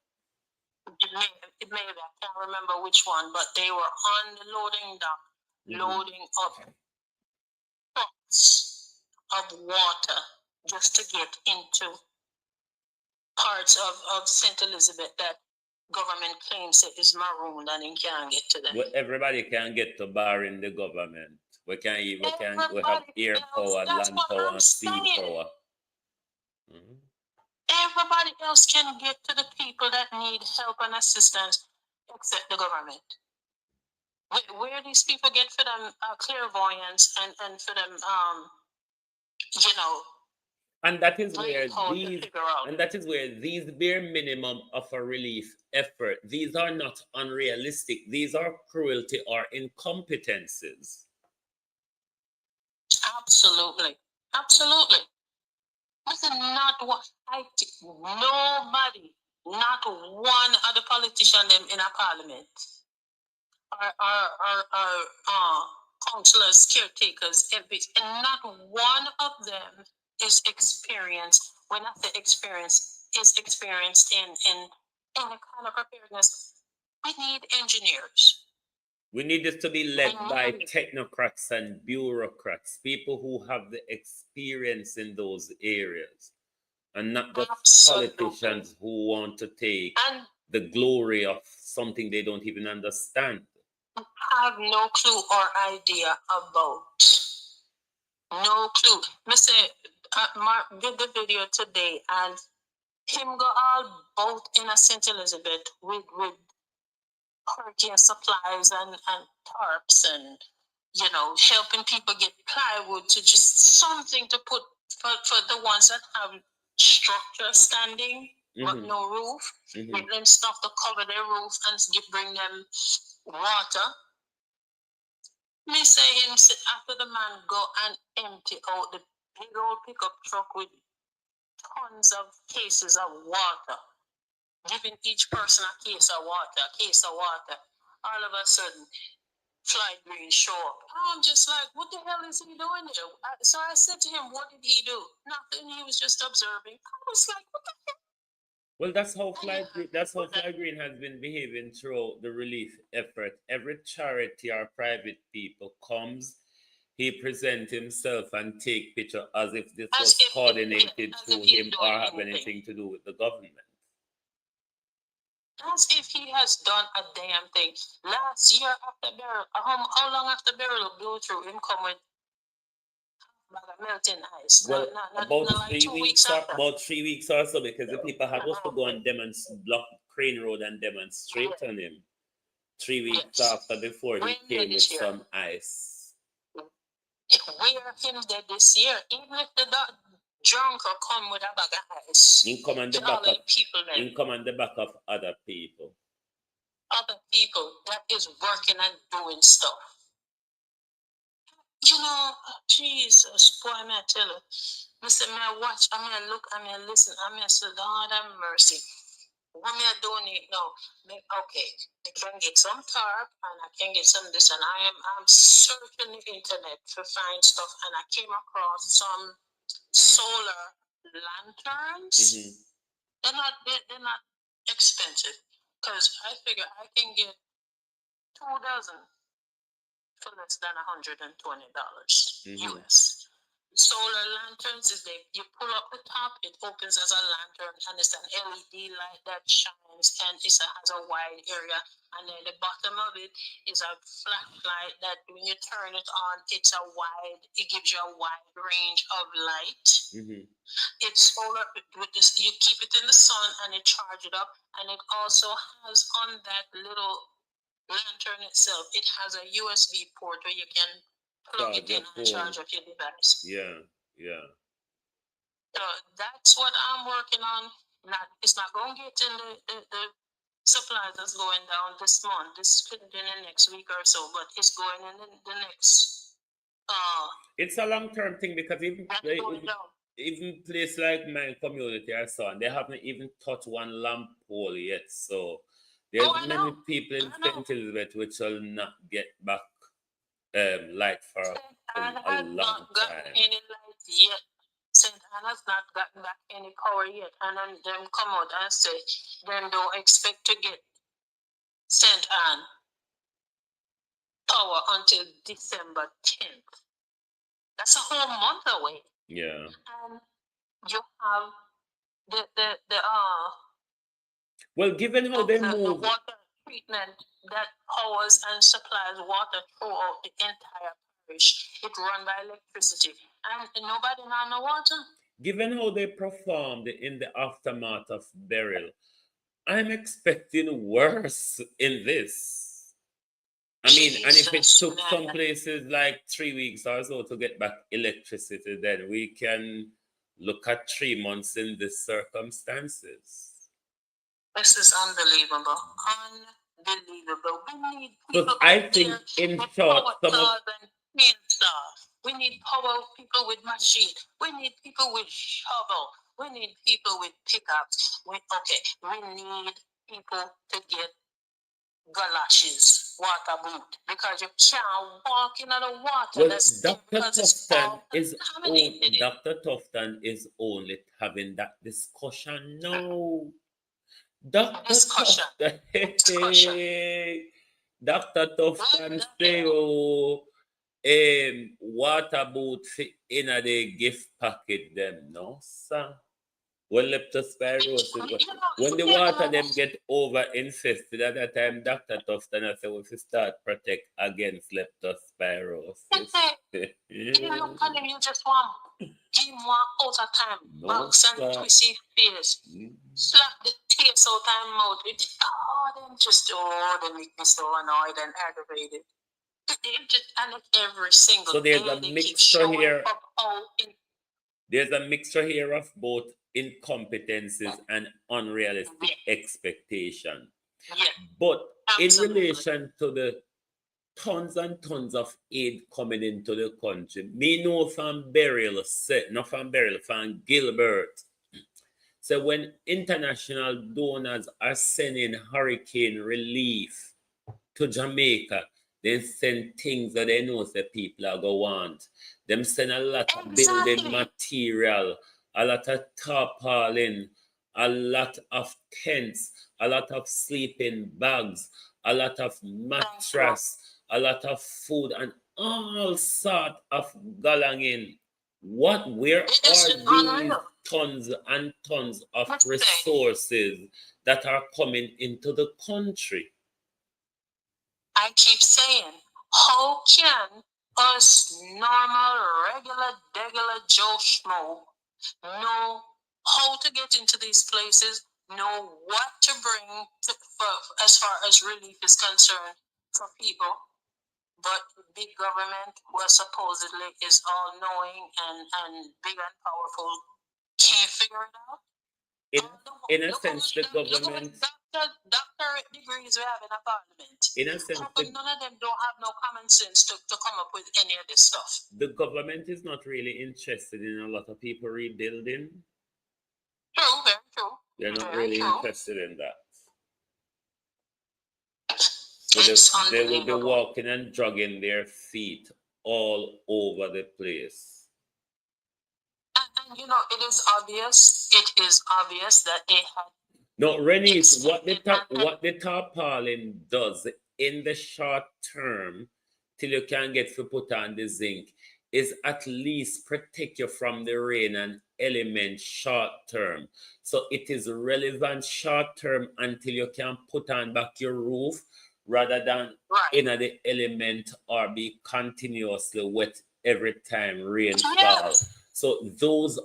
It may be, I can't remember which one, but they were on the loading dock, loading up trucks of water just to get into parts of St. Elizabeth that government claims it is marooned and it can't get to them. Well, everybody can get to bar in the government. We have air power, land power, and sea power. Everybody else can get to the people that need help and assistance except the government. Where these people get for them clairvoyance and for them, and that is where these bare minimum of a relief effort, these are not unrealistic. These are cruelty or incompetences. Absolutely. Listen, nobody, not one of the politicians in a parliament, our councillors, caretakers, MPs, and not one of them is experienced. When I say experience, is experienced in any kind of preparedness. We need engineers. We need this to be led by technocrats and bureaucrats, people who have the experience in those areas, and not just politicians who want to take the glory of something they don't even understand. Have no clue or idea about. No clue. Mr. Mark did the video today, and him go all both in a St. Elizabeth with hurricane supplies and tarps and helping people get plywood to just something to put for the ones that have structure standing but no roof. Give them stuff to cover their roof and bring them water. Me say him after the man go and empty out the big old pickup truck with tons of cases of water, giving each person a case of water. All of a sudden, Fly Green show up. I'm just like, what the hell is he doing here? So I said to him, what did he do? Nothing. He was just observing. I was like, what the hell? Well, that's how Fly Green has been behaving throughout the relief effort. Every charity or private people comes, he presents himself and take picture as if this was coordinated through him or have anything to do with the government. As if he has done a damn thing. Last year after burial, how long after burial go through him come with melting ice? Well, about 3 weeks after. About 3 weeks or so, because the people had to go and block Crane Road and demonstrate on him. 3 weeks after, before he came with some ice. Where him dead this year, even if the drunk or come with a bag of ice. In come on the back of other people. Other people that is working and doing stuff. Jesus, boy, I tell you. Listen, I watch, I look, I listen, I say, Lord have mercy. What me I donate now? Okay, I can get some tarp and I can get some this, and I'm searching the internet to find stuff, and I came across some solar lanterns. They're not expensive, because I figure I can get 2 dozen for less than $120 US. solar lanterns is you pull up the top, it opens as a lantern, and it's an LED light that shines, and it has a wide area. And then the bottom of it is a flashlight that when you turn it on, it gives you a wide range of light. Mm-hmm. It's solar with this. You keep it in the sun and it charge it up, and it also has on that little lantern itself. It has a USB port where you can plug it in and charge up your device. Yeah. So that's what I'm working on. It's not going to get in the supplies that's going down this month. This could be in the next week or so, but it's going in the next. It's a long-term thing because even place like my community I saw, and they haven't even touched one lamp pole yet. So there's many people in St. Elizabeth which will not get back light for a long time. Any light yet. St. Anna's not gotten back any power yet, and then them come out and say then don't expect to get St. Anne power until December 10th. That's a whole month away. Yeah. And you have the well, given how they move, the water treatment that powers and supplies water throughout the entire parish, it run by electricity, and nobody has no water. Given how they performed in the aftermath of burial, I'm expecting worse in this. I mean, and if it took some places like 3 weeks or so to get back electricity, then we can look at 3 months in these circumstances. This is unbelievable. Unbelievable. We need people. But I think, in short, we need power people with machine. We need people with shovel. We need people with pickups. We need people to get galoshes, water boot, because you can't walk in the water. Well, Dr. Tufton is only having that discussion now. Dr. Tufton say, water boot in a the gift packet them, no, sir. Well, leptospirosis. When the water them get over infested, at that time, Dr. Tufton I say we start protect against leptospirosis. You just want give one out of time. Box and twisty face. Slap the taste out of mouth. They make me so annoyed and aggravated. And every single so there's a mixture here. There's a mixture here of both incompetencies and unrealistic expectation. Yeah. But in relation to the tons and tons of aid coming into the country, me know from Gilbert. So when international donors are sending hurricane relief to Jamaica, they send things that they know the people are going to want. Them send a lot of building material, a lot of tarpaulin, a lot of tents, a lot of sleeping bags, a lot of mattress, a lot of food, and all sort of galangin. Where are these tons and tons of resources that are coming into the country? I keep saying, how can us normal, regular Joe Schmo know how to get into these places, know what to bring as far as relief is concerned for people, but big government, who supposedly is all-knowing and big and powerful, can't figure it out? In a sense, the government... Doctorate degrees we have in a parliament. In a sense, none of them don't have no common sense to come up with any of this stuff. The government is not really interested in a lot of people rebuilding. True, very true. They're not really interested in that. So they will be walking and dragging their feet all over the place. And it is obvious. It is obvious that they have. No, Renice, what the tarpaulin does in the short term, till you can get to put on the zinc, is at least protect you from the rain and element short term. So it is relevant short term until you can put on back your roof rather than in the element or be continuously wet every time rain falls. So those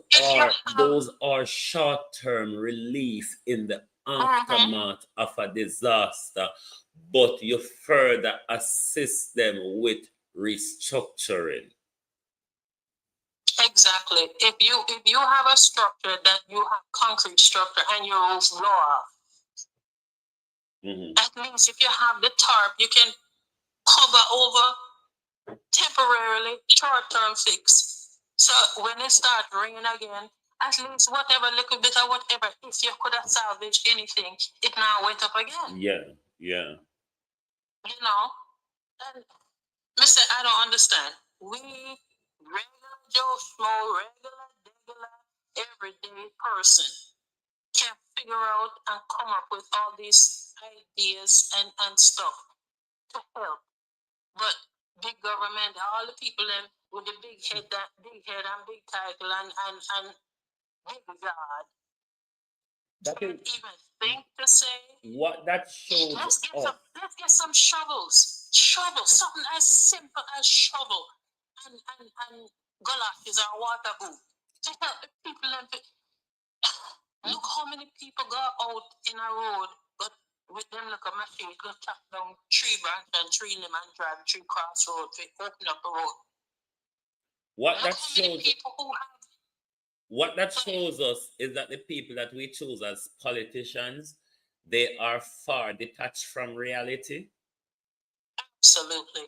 are short term relief in the aftermath of a disaster, but you further assist them with restructuring. Exactly. If you have a structure that you have concrete structure and your roof blow off, at least if you have the tarp, you can cover over temporarily, short term fix. So when it starts raining again, at least whatever little bit or whatever, if you could have salvaged anything, it now went up again. Yeah. You know, and Mister, I don't understand. We regular Joe Schmo, regular, everyday person can figure out and come up with all these ideas and stuff to help. But big government, all the people them with the big head and big title and big God. That is even think to say what that shows. Let's get some shovels. Something as simple as shovel and galoshes or water boot. To help the people and look how many people go out in a road but with them like a machine, go chop down tree branch and tree limb and drive tree crossroad to open up the road. What that shows us is that the people that we choose as politicians, they are far detached from reality. Absolutely.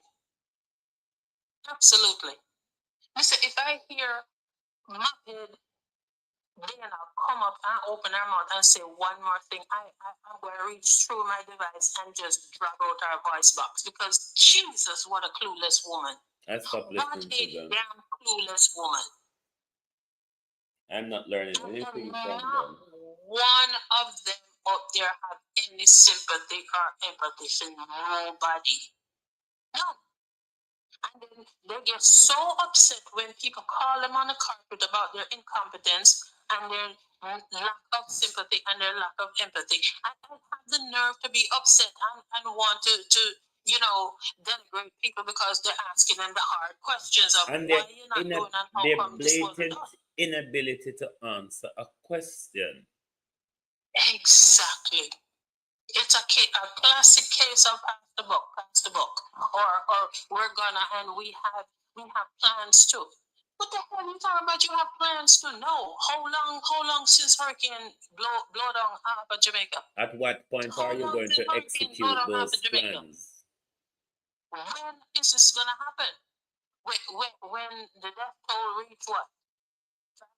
Listen, if I hear my head, then I'll come up and open her mouth and say one more thing. I'm going to reach through my device and just drag out our voice box because Jesus, what a clueless woman. What a damn clueless woman. I'm not learning anything from them. One of them up there have any sympathy or empathy for nobody. No. And then they get so upset when people call them on the carpet about their incompetence and their lack of sympathy and their lack of empathy. And I have the nerve to be upset and want to denigrate people because they're asking them the hard questions of and why you're not doing and how come this wasn't done. Inability to answer a question. Exactly. It's a classic case of pass the book, or we're gonna and we have plans too. What the hell are you talking about? You have plans to know how long since hurricane blow down half of Jamaica? At what point are you going to execute those plans? When is this gonna happen? When the death toll reach what?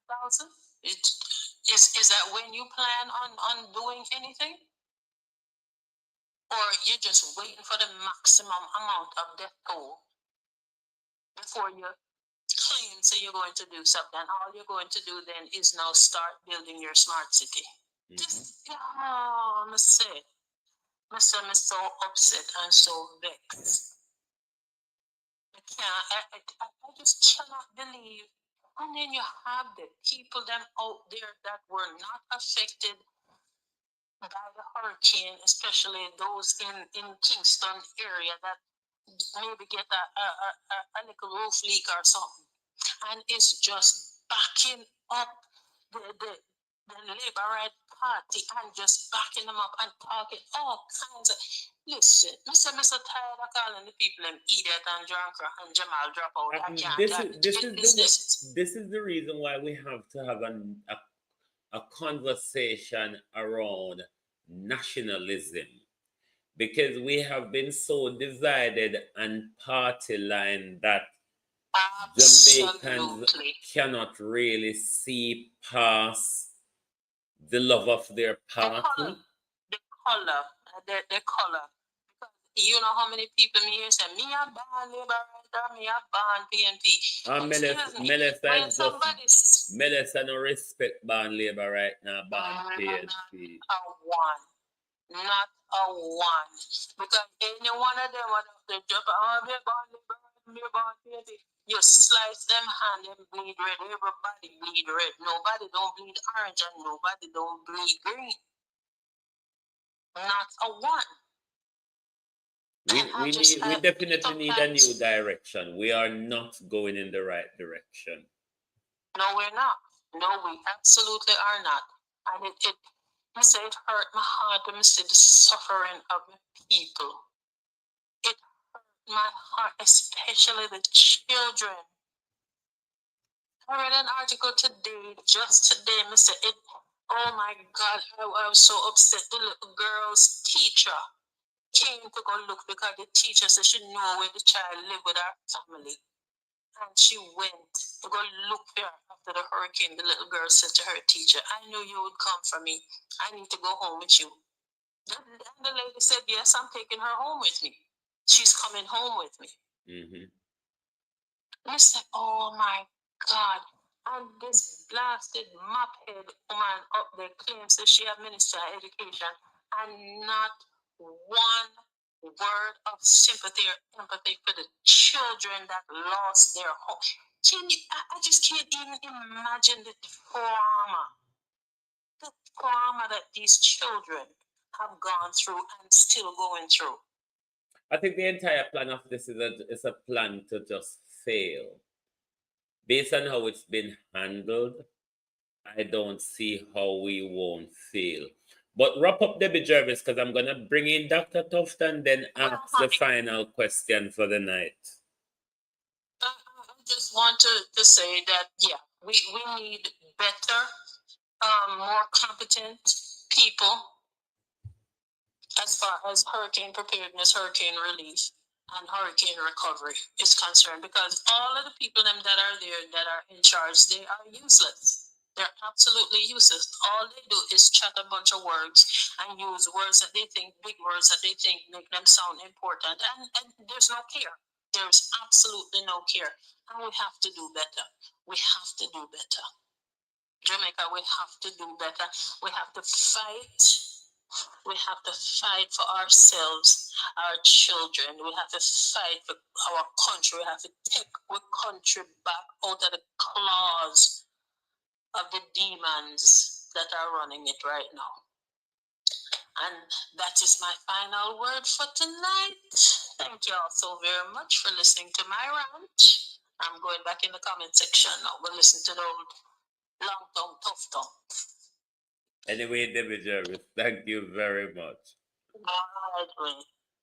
5,000? Is that when you plan on doing anything? Or you're just waiting for the maximum amount of death toll before you claim so you're going to do something. All you're going to do then is now start building your smart city. I'm so upset and so vexed. I just cannot believe. And then you have the people them out there that were not affected by the hurricane, especially those in Kingston area that maybe get a little roof leak or something, and it's just backing up the Labour Right Party and just backing them up and talking all kinds of. Listen, Mr. Tired of calling the people them idiot and drunk and Jamal drop out. This is the reason why we have to have a conversation around nationalism, because we have been so divided and party line that Jamaicans cannot really see past the love of their party. The color. Because you know how many people me here say, me a ban Labour, me a ban PNP. Melissa no respect ban Labour right now, ban PNP. Not a one. Because any one of them would have to jump on me ban Labour, me ban PNP. You slice them hand, them bleed red. Everybody bleed red. Nobody don't bleed orange and nobody don't bleed green. Not a one. We definitely need a new direction. We are not going in the right direction. No, we're not. No, we absolutely are not. And you say it hurt my heart when I see the suffering of the people. It hurt my heart, especially the children. I read an article today, just today, Mr. It. Oh my God, I was so upset. The little girl's teacher came to go look because the teacher said she knew where the child lived with her family. And she went to go look there after the hurricane. The little girl said to her teacher, I knew you would come for me. I need to go home with you. And the lady said, yes, I'm taking her home with me. She's coming home with me. Mm-hmm. I said, oh my God. And this blasted mophead woman up there claims that she administers education and not one word of sympathy or empathy for the children that lost their home. I just can't even imagine the trauma that these children have gone through and still going through. I think the entire plan of this is a plan to just fail. Based on how it's been handled, I don't see how we won't fail. But wrap up Debbie Jervis, because I'm going to bring in Dr. Tuft and then ask the final question for the night. I just want to say that, yeah, we need better, more competent people as far as hurricane preparedness, hurricane relief, and hurricane recovery is concerned, because all of the people that are there that are in charge, they are useless. They're absolutely useless. All they do is chat a bunch of words and use words that they think, big words that they think make them sound important. And there's no care. There's absolutely no care. And we have to do better. We have to do better. Jamaica, we have to do better. We have to fight. We have to fight for ourselves, our children. We have to fight for our country. We have to take our country back out of the claws of the demons that are running it right now. And that is my final word for tonight. Thank you all so very much for listening to my rant. I'm going back in the comment section now. We'll listen to the old long tongue, tough tongue. Anyway, Debbie Jervis, thank you very much.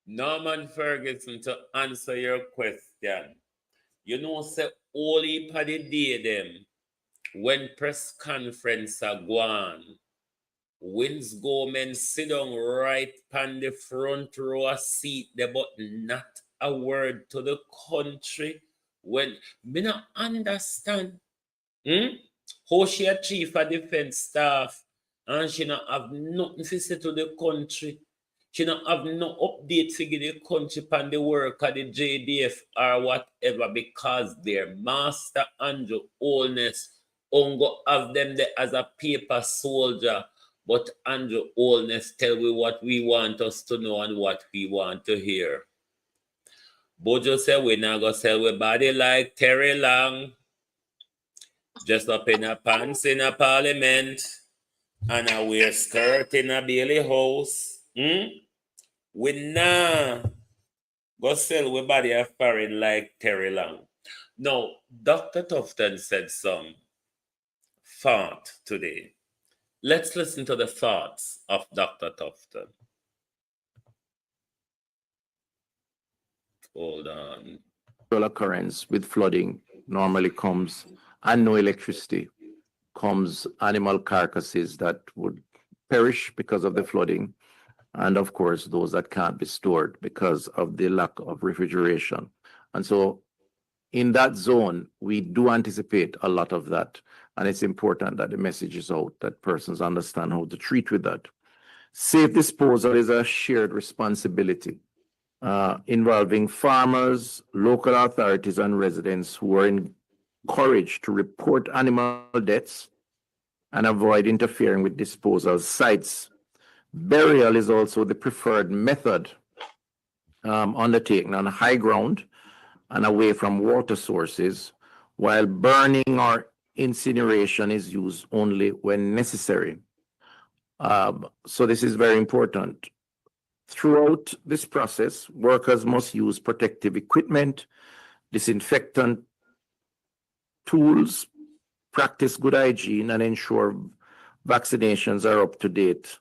Norman Ferguson, to answer your question, you know, say only for the day them when press conference are gone, Wins Gorman sit down right on the front row seat there, but not a word to the country. When me not understand how she a chief of defense staff and she not have nothing to say to the country. She not have no update to give the country on the work of the JDF or whatever, because their master Andrew Holness go have them there as a paper soldier. But Andrew Holness tell we what we want us to know and what we want to hear. Bojo said we not gonna sell we body like Terry Long, just up in a pants in a parliament, and I wear skirt in a Bailey house. We nah go sell we body a foreign like Terry Long. Now, Dr. Tufton said some thought today. Let's listen to the thoughts of Dr. Tufton. Hold on. Occurrence with flooding normally comes, and no electricity, comes animal carcasses that would perish because of the flooding, and of course those that can't be stored because of the lack of refrigeration. And so in that zone, we do anticipate a lot of that. And it's important that the message is out, that persons understand how to treat with that. Safe disposal is a shared responsibility involving farmers, local authorities, and residents who are encouraged to report animal deaths and avoid interfering with disposal sites. Burial is also the preferred method undertaken on high ground, and away from water sources, while burning or incineration is used only when necessary. So this is very important. Throughout this process, workers must use protective equipment, disinfectant tools, practice good hygiene, and ensure vaccinations are up to date.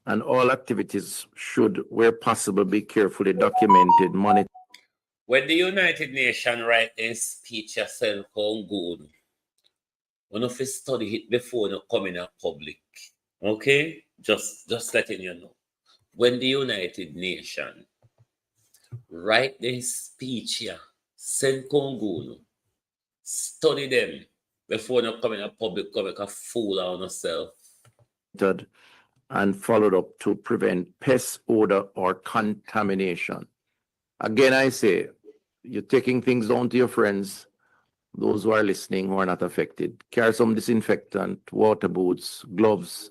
And all activities should, where possible, be carefully documented, monitored. When the United Nations write a speech yourself on good, one of you study it before you come in a public. Okay? Just letting you know. When the United Nations write their speech here, send Congo, study them before you come in a public, come make a fool on yourself. And followed up to prevent pest odor or contamination. Again, I say, you're taking things down to your friends, those who are listening who are not affected. Carry some disinfectant, water boots, gloves,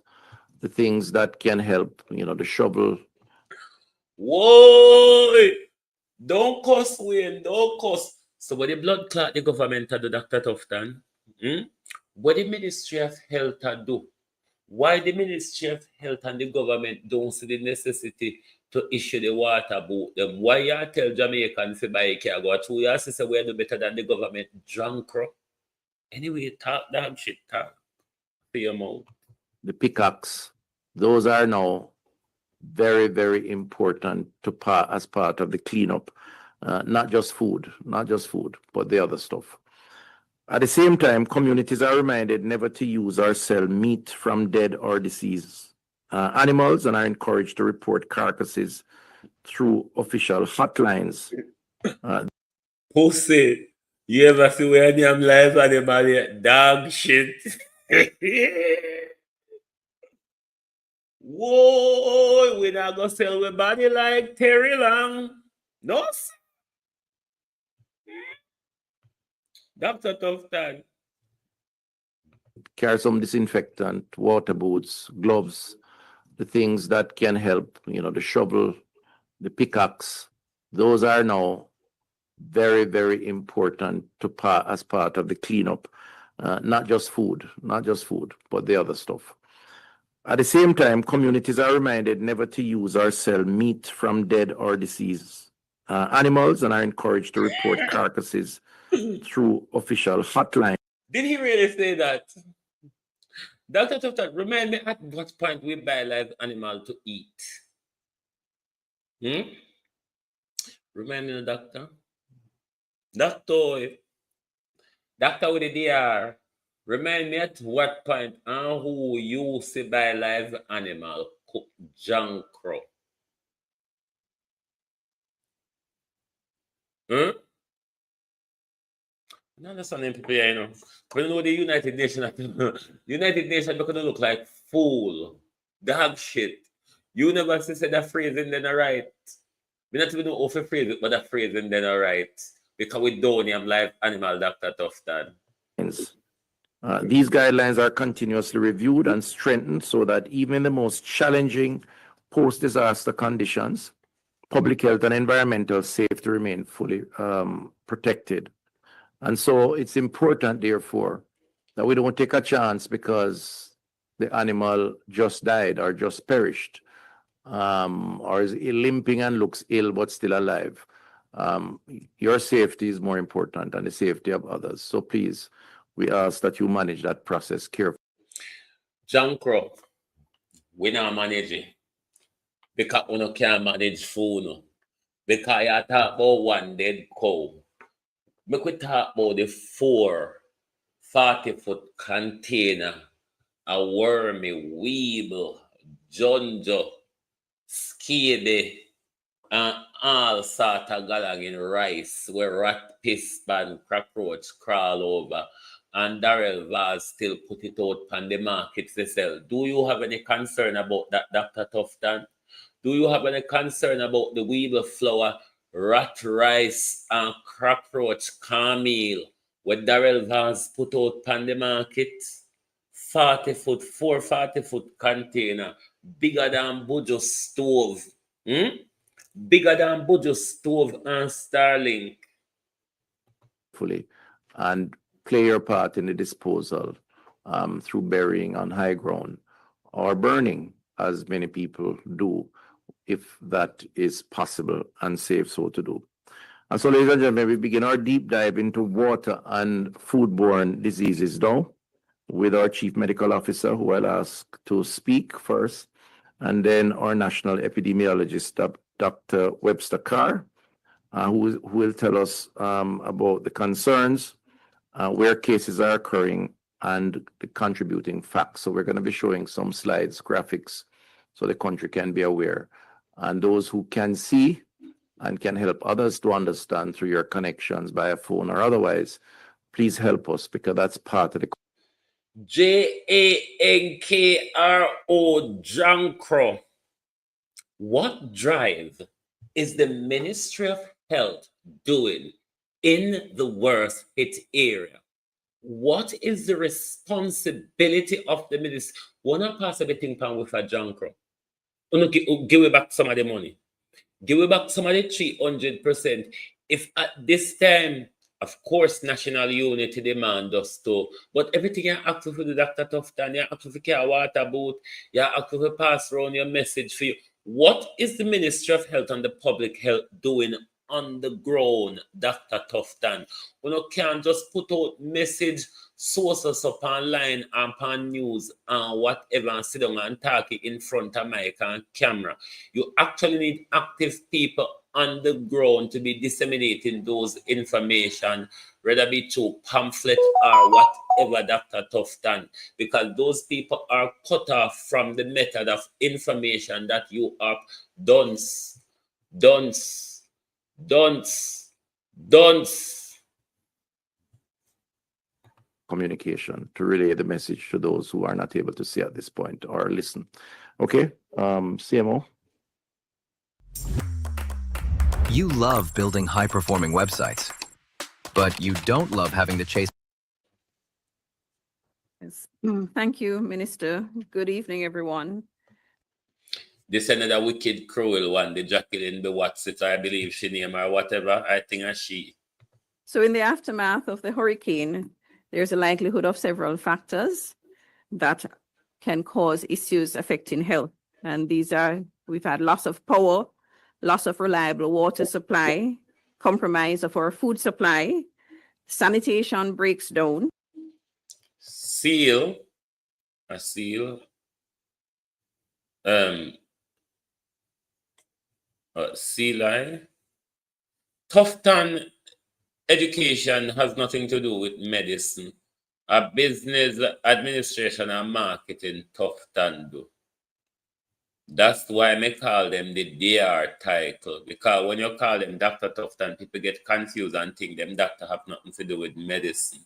the things that can help, the shovel. Whoa! Don't cuss, Wayne, don't cuss. So what the blood clot the government do, Dr. Tufton? What the Ministry of Health do? Why the Ministry of Health and the government don't see the necessity to issue the water boot them? Why you tell Jamaicans to buy a car go 2 years to say we do better than the government drunk? Anyway, talk damn shit, talk for your mouth. The pickaxe, those are now very, very important as part of the cleanup. Not just food, but the other stuff. At the same time, communities are reminded never to use or sell meat from dead or deceased animals, and are encouraged to report carcasses through official hotlines. Pussy, you ever see where I'm live animal dog shit? Whoa, we not gonna sell we body like Terry Long. No, sir. Dr. Tufton. Carry some disinfectant, water boots, gloves, the things that can help, the shovel, the pickaxe. Those are now very, very important as part of the cleanup. Not just food, but the other stuff. At the same time, communities are reminded never to use or sell meat from dead or deceased animals, and are encouraged to report carcasses through official hotlines. Did he really say that? Dr. Tufton, remind me at what point we buy live animal to eat? Remind me, doctor. Doctor with the DR. Remind me at what point and who you see buy live animal cook junk crow. No, that's not people here, But you know the United Nations, United Nations because they look like fool, dog shit. You never say that phrase and then right. We not even know how to phrase it, but that phrase and then right. Because we don't have live animal, Dr. Tufton. These guidelines are continuously reviewed and strengthened so that even the most challenging post-disaster conditions, public health and environmental safety remain fully protected. And so it's important, therefore, that we don't take a chance because the animal just died or just perished, or is limping and looks ill but still alive. Your safety is more important than the safety of others. So please, we ask that you manage that process carefully. John Crow, we not manage it. Because we can't manage food. Because you talk about one dead cow. Make we talk about the 4 40-foot container, a wormy, weevil, junjo, skady, and all sort of galang rice where rat, piss, and cockroach crawl over. And Darrell Vaz still put it out on the market to sell. Do you have any concern about that, Dr. Tufton? Do you have any concern about the weevil flour, rat rice, and cockroach cornmeal what Darrell Vaz put out on the market? 40-foot, 4 40-foot container, bigger than Bujo stove. Bigger than Bujo stove and Starlink. fully and play your part in the disposal through burying on high ground or burning, as many people do, if that is possible and safe so to do. And so, ladies and gentlemen, we begin our deep dive into water and foodborne diseases now with our Chief Medical Officer, who I'll ask to speak first, and then our National Epidemiologist, Dr. Webster Carr, who will tell us about the concerns, where cases are occurring, and the contributing facts. So we're going to be showing some slides, graphics, so the country can be aware. And those who can see and can help others to understand through your connections by a phone or otherwise, please help us, because that's part of the JANKRO, Jankro. What drive is the Ministry of Health doing in the worst hit area? What is the responsibility of the ministry? Wanna pass everything pan with a Jankro? Give me back some of the money. Give me back some of the 300%. If at this time, of course, national unity demand us to, but everything you have to do, Dr. Tufton, you have to care water boat, you have to pass around your message for you. What is the Ministry of Health and the Public Health doing on the ground, Dr. Tufton? You can't just put out message sources up online and on news and whatever and sit down and talk it in front of mic and camera. You actually need active people on the ground to be disseminating those information, whether be through pamphlet or whatever, Dr. Tufton, because those people are cut off from the method of information that you are dunce. communication to relay the message to those who are not able to see at this point or listen. Okay, CMO. You love building high-performing websites, but you don't love having to chase. Yes. Thank you, Minister. Good evening, everyone. This another wicked, cruel one, the Jacqueline, the what's it, I believe she name or whatever, I think as she. So in the aftermath of the hurricane, there's a likelihood of several factors that can cause issues affecting health. And these are, we've had loss of power, loss of reliable water supply, compromise of our food supply, sanitation breaks down. Seal. Sea line. Tufton education has nothing to do with medicine. A business administration and marketing Tufton do. That's why I call them the DR title, because when you call them Dr. Tufton, people get confused and think them doctor have nothing to do with medicine.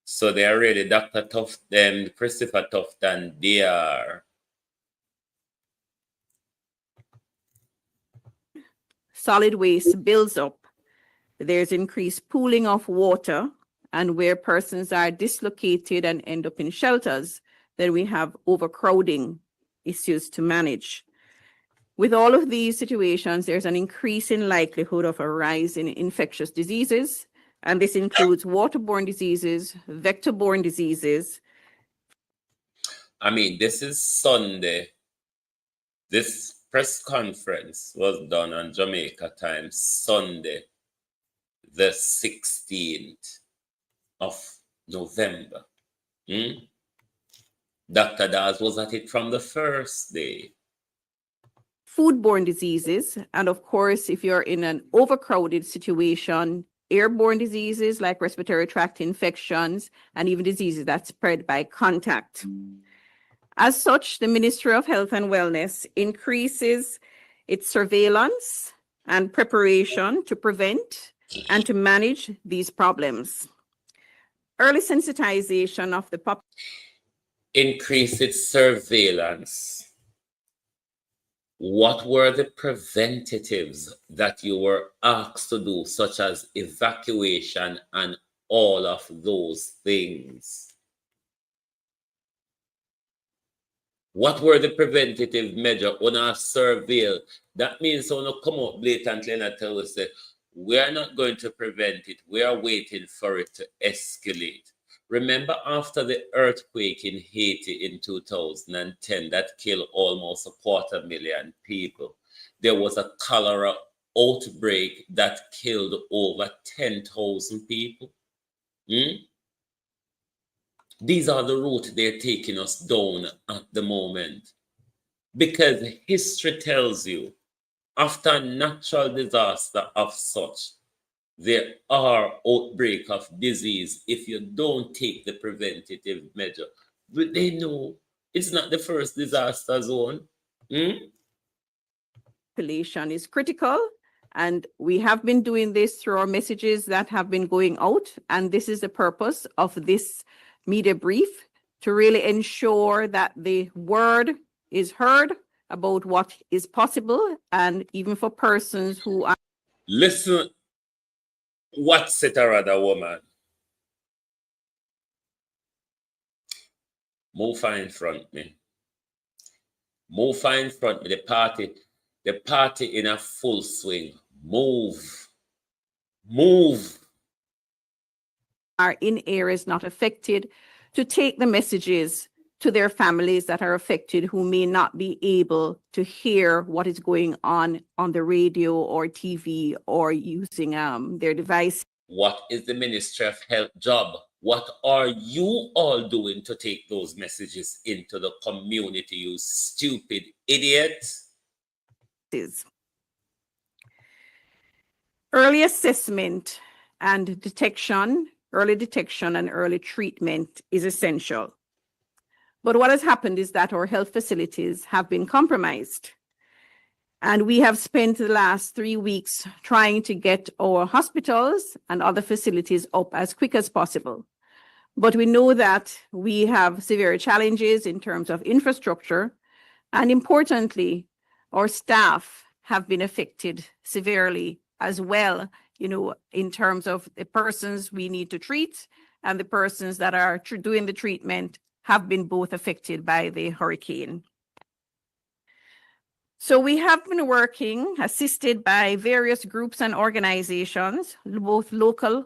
So they are really Dr. Tufton, Christopher Tufton, DR. Solid waste builds up. There's increased pooling of water, and where persons are dislocated and end up in shelters, then we have overcrowding issues to manage. With all of these situations, there's an increasing likelihood of a rise in infectious diseases, and this includes waterborne diseases, vector-borne diseases. I mean, this is Sunday. This press conference was done on Jamaica time, Sunday, the 16th of November. Dr. Dawes was at it from the first day. Foodborne diseases, and of course, if you're in an overcrowded situation, airborne diseases like respiratory tract infections, and even diseases that spread by contact. As such, the Ministry of Health and Wellness increases its surveillance and preparation to prevent and to manage these problems. Early sensitization of the population. Increase its surveillance. What were the preventatives that you were asked to do, such as evacuation and all of those things? What were the preventative measures on our surveil? That means when you come out blatantly and tell us that We are not going to prevent it. We are waiting for it to escalate. Remember, after the earthquake in Haiti in 2010 that killed almost 250,000 people, there was a cholera outbreak that killed over 10,000 people. These are the route they're taking us down at the moment. Because history tells you, after a natural disaster of such, there are outbreak of disease if you don't take the preventative measure. But they know it's not the first disaster zone. Population is critical, and we have been doing this through our messages that have been going out, and this is the purpose of this media brief, to really ensure that the word is heard about what is possible, and even for persons who are... Listen, what's it a rather woman? Move in front me. Move in front me. The party in a full swing. Move. Move. Are in areas not affected, to take the messages to their families that are affected, who may not be able to hear what is going on the radio or TV or using their device. What is the Ministry of Health job? What are you all doing to take those messages into the community, you stupid idiot? Early assessment and detection, early detection and early treatment is essential. But what has happened is that our health facilities have been compromised. And we have spent the last 3 weeks trying to get our hospitals and other facilities up as quick as possible. But we know that we have severe challenges in terms of infrastructure. And importantly, our staff have been affected severely as well, in terms of the persons we need to treat and the persons that are doing the treatment have been both affected by the hurricane. So we have been working, assisted by various groups and organizations, both local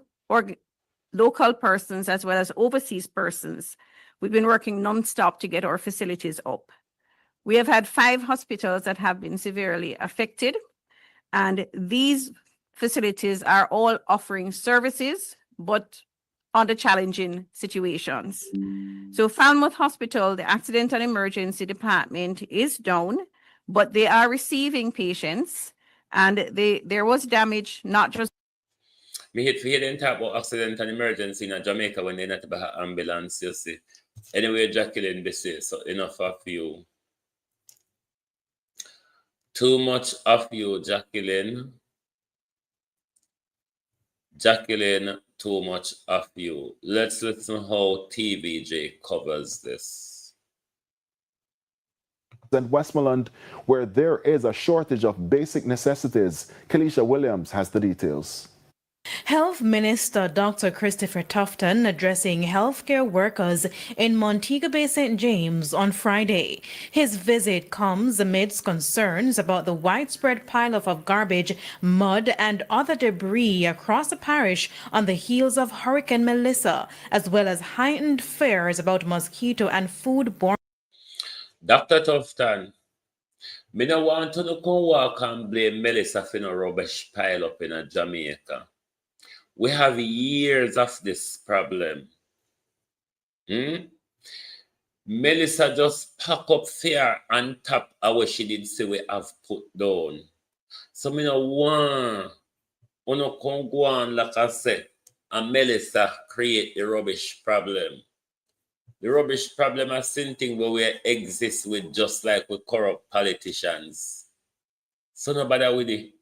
persons as well as overseas persons. We've been working nonstop to get our facilities up. We have had 5 hospitals that have been severely affected, and these facilities are all offering services, but under challenging situations. So Falmouth Hospital, the Accident and Emergency Department is down, but they are receiving patients, and there was damage, not just... Me hit for didn't talk about accident and emergency in Jamaica when they not about ambulance, you see. Anyway, Jacqueline, this is so enough of you. Too much of you, Jacqueline. Jacqueline, too much of you. Let's listen how TVJ covers this. And Westmoreland, where there is a shortage of basic necessities. Kelisha Williams has the details. Health Minister Dr. Christopher Tufton addressing healthcare workers in Montego Bay St. James on Friday. His visit comes amidst concerns about the widespread pileup of garbage, mud and other debris across the parish on the heels of Hurricane Melissa, as well as heightened fears about mosquito and foodborne. Dr. Tufton, me no want to no come walk and blame Melissa for no rubbish pile up in Jamaica. We have years of this problem. Melissa just pack up fear on top of what she did say we have put down. So me no want uno come go on like I said, and Melissa create the rubbish problem. The rubbish problem is something where we exist with just like with corrupt politicians. So nobody with it.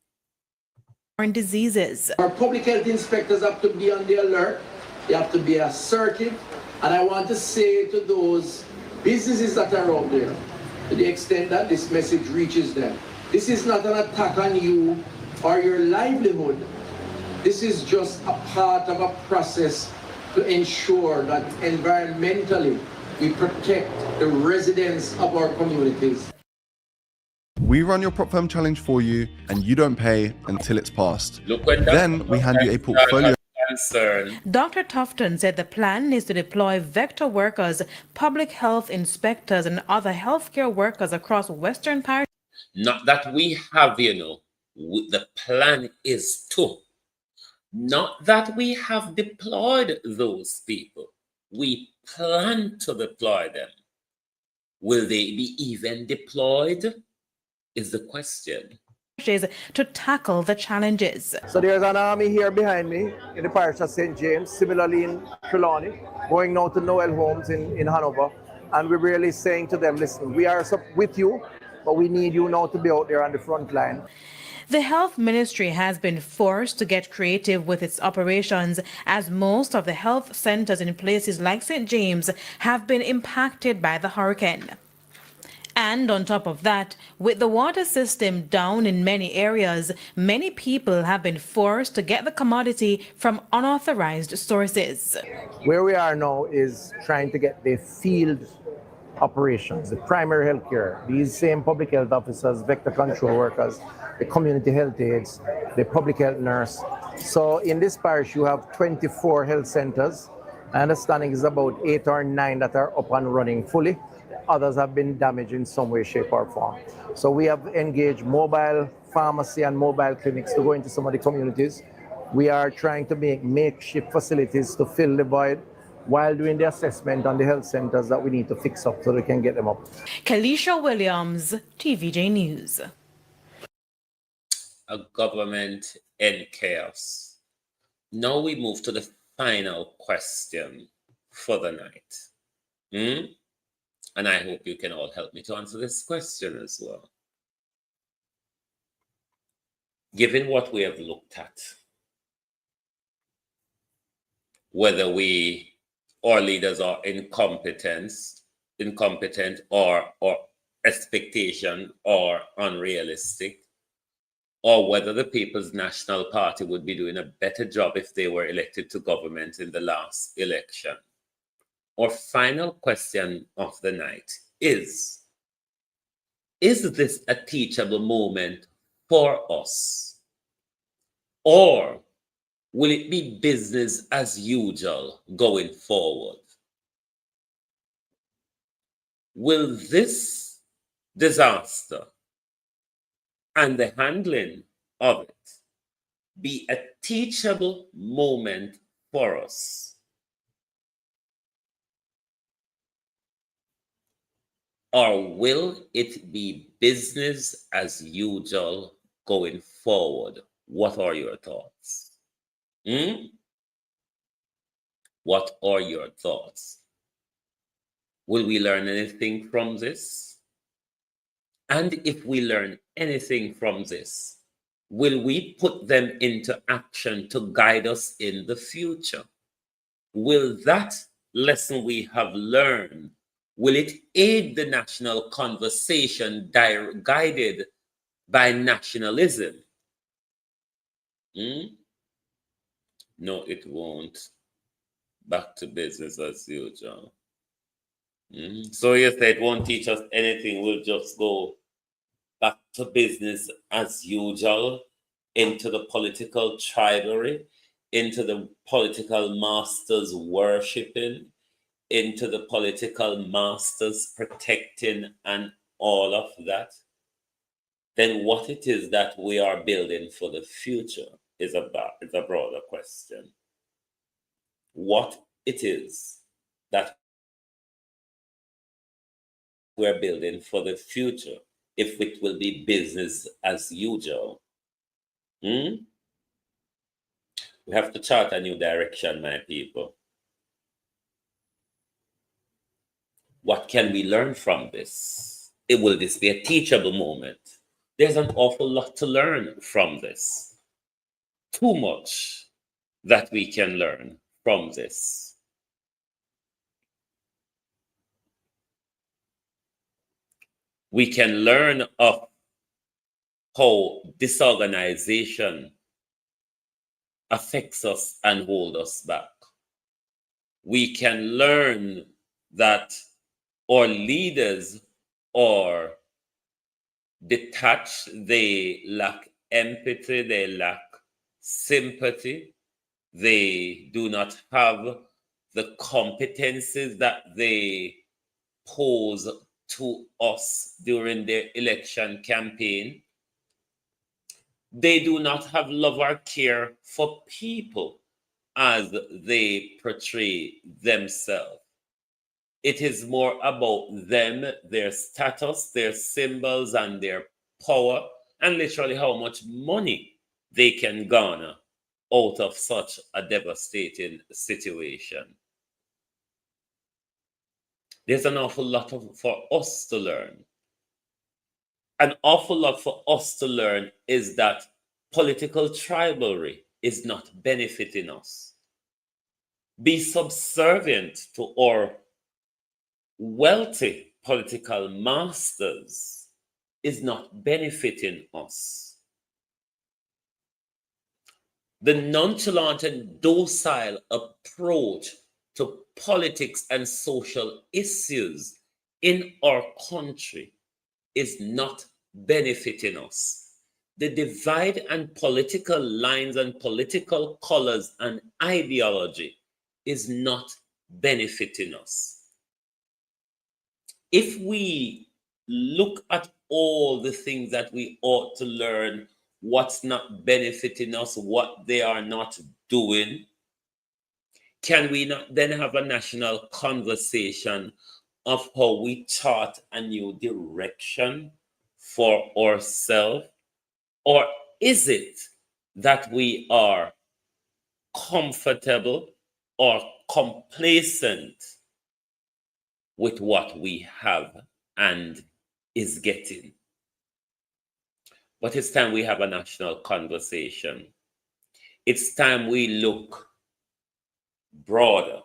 Diseases. Our public health inspectors have to be on the alert. They have to be assertive. And I want to say to those businesses that are out there, to the extent that this message reaches them, this is not an attack on you or your livelihood. This is just a part of a process to ensure that environmentally we protect the residents of our communities. We run your prop firm challenge for you and you don't pay until it's passed. Look when Then we hand you a portfolio. concern. Dr. Tufton said the plan is to deploy vector workers, public health inspectors, and other healthcare workers across Western Parish. Not that we have, the plan is to. Not that we have deployed those people. We plan to deploy them. Will they be even deployed? Is the question. To tackle the challenges. So there's an army here behind me in the parish of St. James, similarly in Trelawney, going now to Noel Homes in Hanover. And we're really saying to them, listen, we are with you, but we need you now to be out there on the front line. The health ministry has been forced to get creative with its operations as most of the health centers in places like St. James have been impacted by the hurricane. And on top of that, with the water system down in many areas, many people have been forced to get the commodity from unauthorized sources. Where we are now is trying to get the field operations, the primary health care, these same public health officers, vector control workers, the community health aides, the public health nurse. So in this parish, you have 24 health centers. My understanding is about 8 or 9 that are up and running fully. Others have been damaged in some way, shape, or form. So we have engaged mobile pharmacy and mobile clinics to go into some of the communities. We are trying to make makeshift facilities to fill the void while doing the assessment on the health centers that we need to fix up so we can get them up. Kalisha Williams, TVJ News. A government in chaos. Now we move to the final question for the night. And I hope you can all help me to answer this question as well. Given what we have looked at, whether our leaders are incompetent or expectation or unrealistic, or whether the People's National Party would be doing a better job if they were elected to government in the last election. Our final question of the night is this a teachable moment for us? Or will it be business as usual going forward? Will this disaster and the handling of it be a teachable moment for us? Or will it be business as usual going forward? What are your thoughts? What are your thoughts? Will we learn anything from this? And if we learn anything from this, will we put them into action to guide us in the future? Will that lesson we have learned, will it aid the national conversation guided by nationalism? No, it won't. Back to business as usual. So you say it won't teach us anything. We'll just go back to business as usual, into the political tribally, into the political masters worshipping, into the political masters protecting and all of that. Then what it is that we are building for the future is a broader question. What it is that we're building for the future, if it will be business as usual. We have to chart a new direction, my people. What can we learn from this? Will this be a teachable moment? There's an awful lot to learn from this. Too much that we can learn from this. We can learn of how disorganization affects us and holds us back. We can learn that our leaders are detached, they lack empathy, they lack sympathy, they do not have the competencies that they pose to us during their election campaign. They do not have love or care for people as they portray themselves. It is more about them, their status, their symbols, and their power, and literally how much money they can garner out of such a devastating situation. There's an awful lot for us to learn. An awful lot for us to learn is that political rivalry is not benefiting us. Be subservient to our wealthy political masters is not benefiting us. The nonchalant and docile approach to politics and social issues in our country is not benefiting us. The divide and political lines and political colors and ideology is not benefiting us. If we look at all the things that we ought to learn, what's not benefiting us, what they are not doing, can we not then have a national conversation of how we chart a new direction for ourselves? Or is it that we are comfortable or complacent with what we have and is getting? But it's time we have a national conversation. It's time we look broader.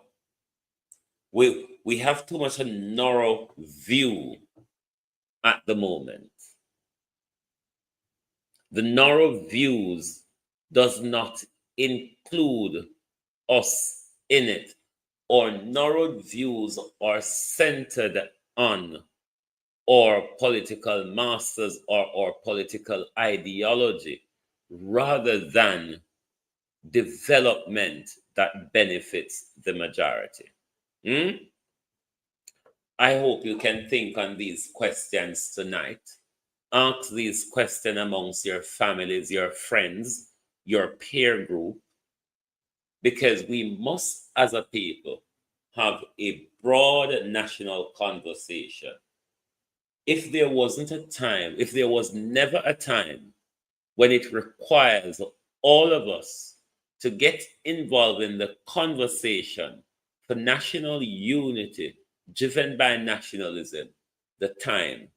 We have too much a narrow view at the moment. The narrow views does not include us in it, or narrow views are centered on our political masters or our political ideology rather than development that benefits the majority. I hope you can think on these questions tonight. Ask these questions amongst your families, your friends, your peer group, because we must, as a people, have a broad national conversation. If there wasn't a time, if there was never a time when it requires all of us to get involved in the conversation for national unity driven by nationalism, the time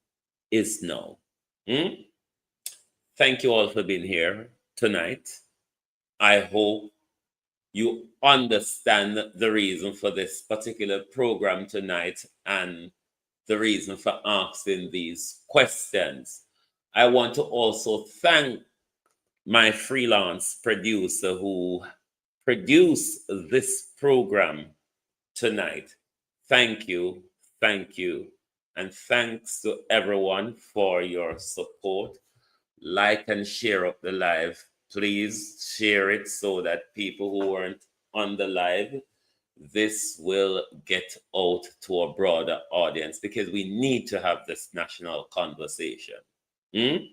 is now. Thank you all for being here tonight. I hope you understand the reason for this particular program tonight and the reason for asking these questions. I want to also thank my freelance producer who produced this program tonight. Thank you, and thanks to everyone for your support. Like and share up the live. Please share it so that people who weren't on the live, this will get out to a broader audience because we need to have this national conversation. It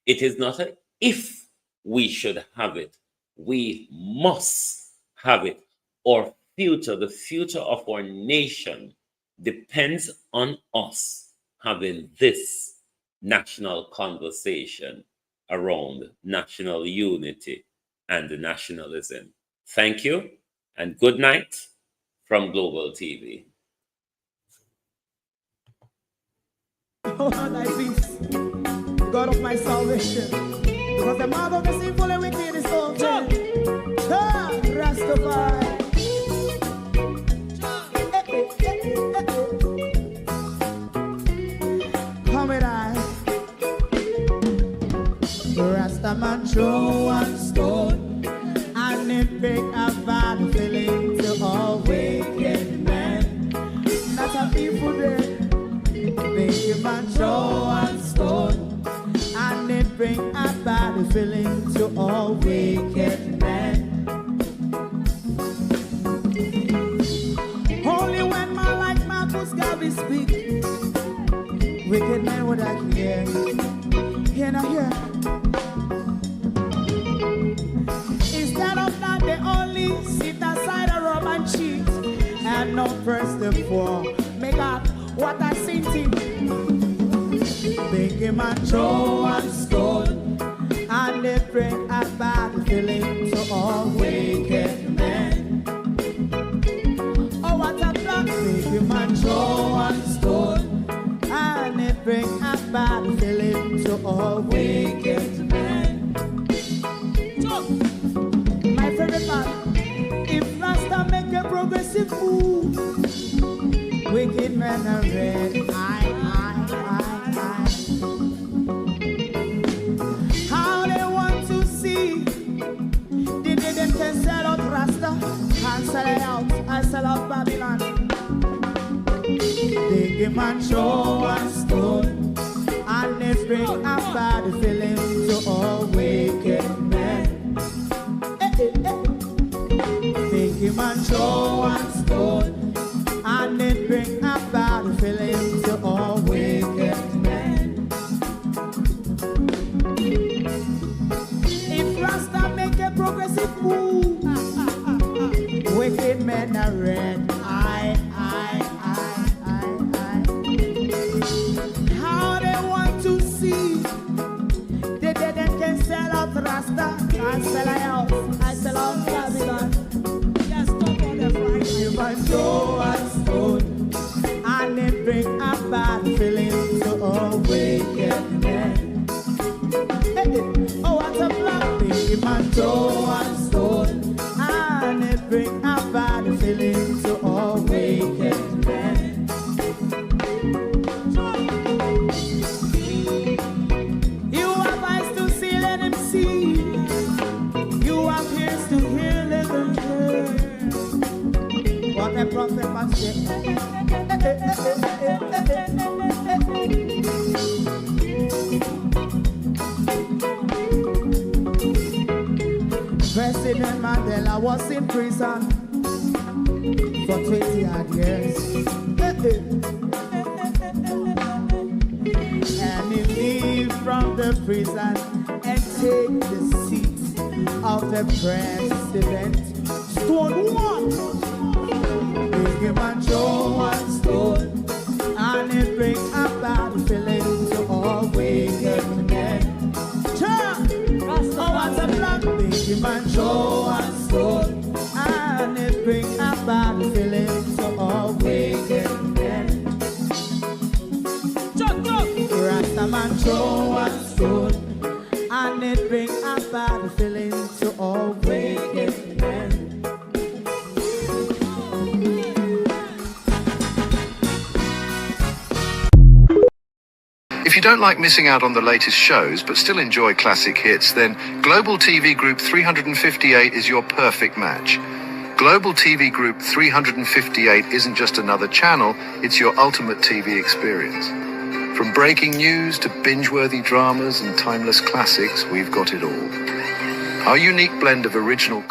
is not an if we should have it. We must have it. Our future, the future of our nation, depends on us having this national conversation around national unity and nationalism. Thank you and good night from Global TV. Oh, thy peace, God of my salvation, because the mouth of the sinful and wicked is open. Rastafari. Come and I. Rastaman throw one stone, and it make a bad feeling to all wicked men. Not a people there. Make a man throw one stone, feeling to all wicked men. Only when man like Marcus Garvey speak, wicked men would I hear. Hear now hear. Instead of that, they only sit aside and rub and cheat, and not press the floor. Make up what I seen to. Big him and throw and stone, and they bring a bad feeling to all wicked men. Oh, what a black big him and throw and stone, and they bring a bad feeling to all wicked men. So, my favorite part, if Rasta make a progressive move, wicked men are red. How they want to see the day them can sell out Rasta and sell it out. I sell out Babylon. They give man show and stone, and they bring a bad feeling to all wicked men. They give man show and stone, and they bring a bad feeling to all wicked men. If Rasta make a progressive move, wicked men are red. How they want to see the dead and can sell out Rasta and sell out. I sell out Babylon. Just stop on the Friday. You might show and stone, and they bring a bad feeling to all wicked men. Oh, what a black thing, man, show and stone, and they bring a bad feeling to all wicked men. You have eyes to see, let him see. You have ears to hear, let them hear. What a prophet must say. President Mandela was in prison for 20 odd years. And he leave from the prison and take the seat of the president. Stone one, big him and Joe and Stone, and it bring a bad feeling to all wicked men. Oh, what a black big him and Joe and Stone, and it bring a bad feeling to all wicked men. Rastaman Joe and Stone, and it bring a bad feeling to all wicked men. If you don't like missing out on the latest shows but still enjoy classic hits, then Global TV Group 358 is your perfect match. Global TV Group 358 isn't just another channel, it's your ultimate TV experience. From breaking news to binge-worthy dramas and timeless classics, we've got it all. Our unique blend of original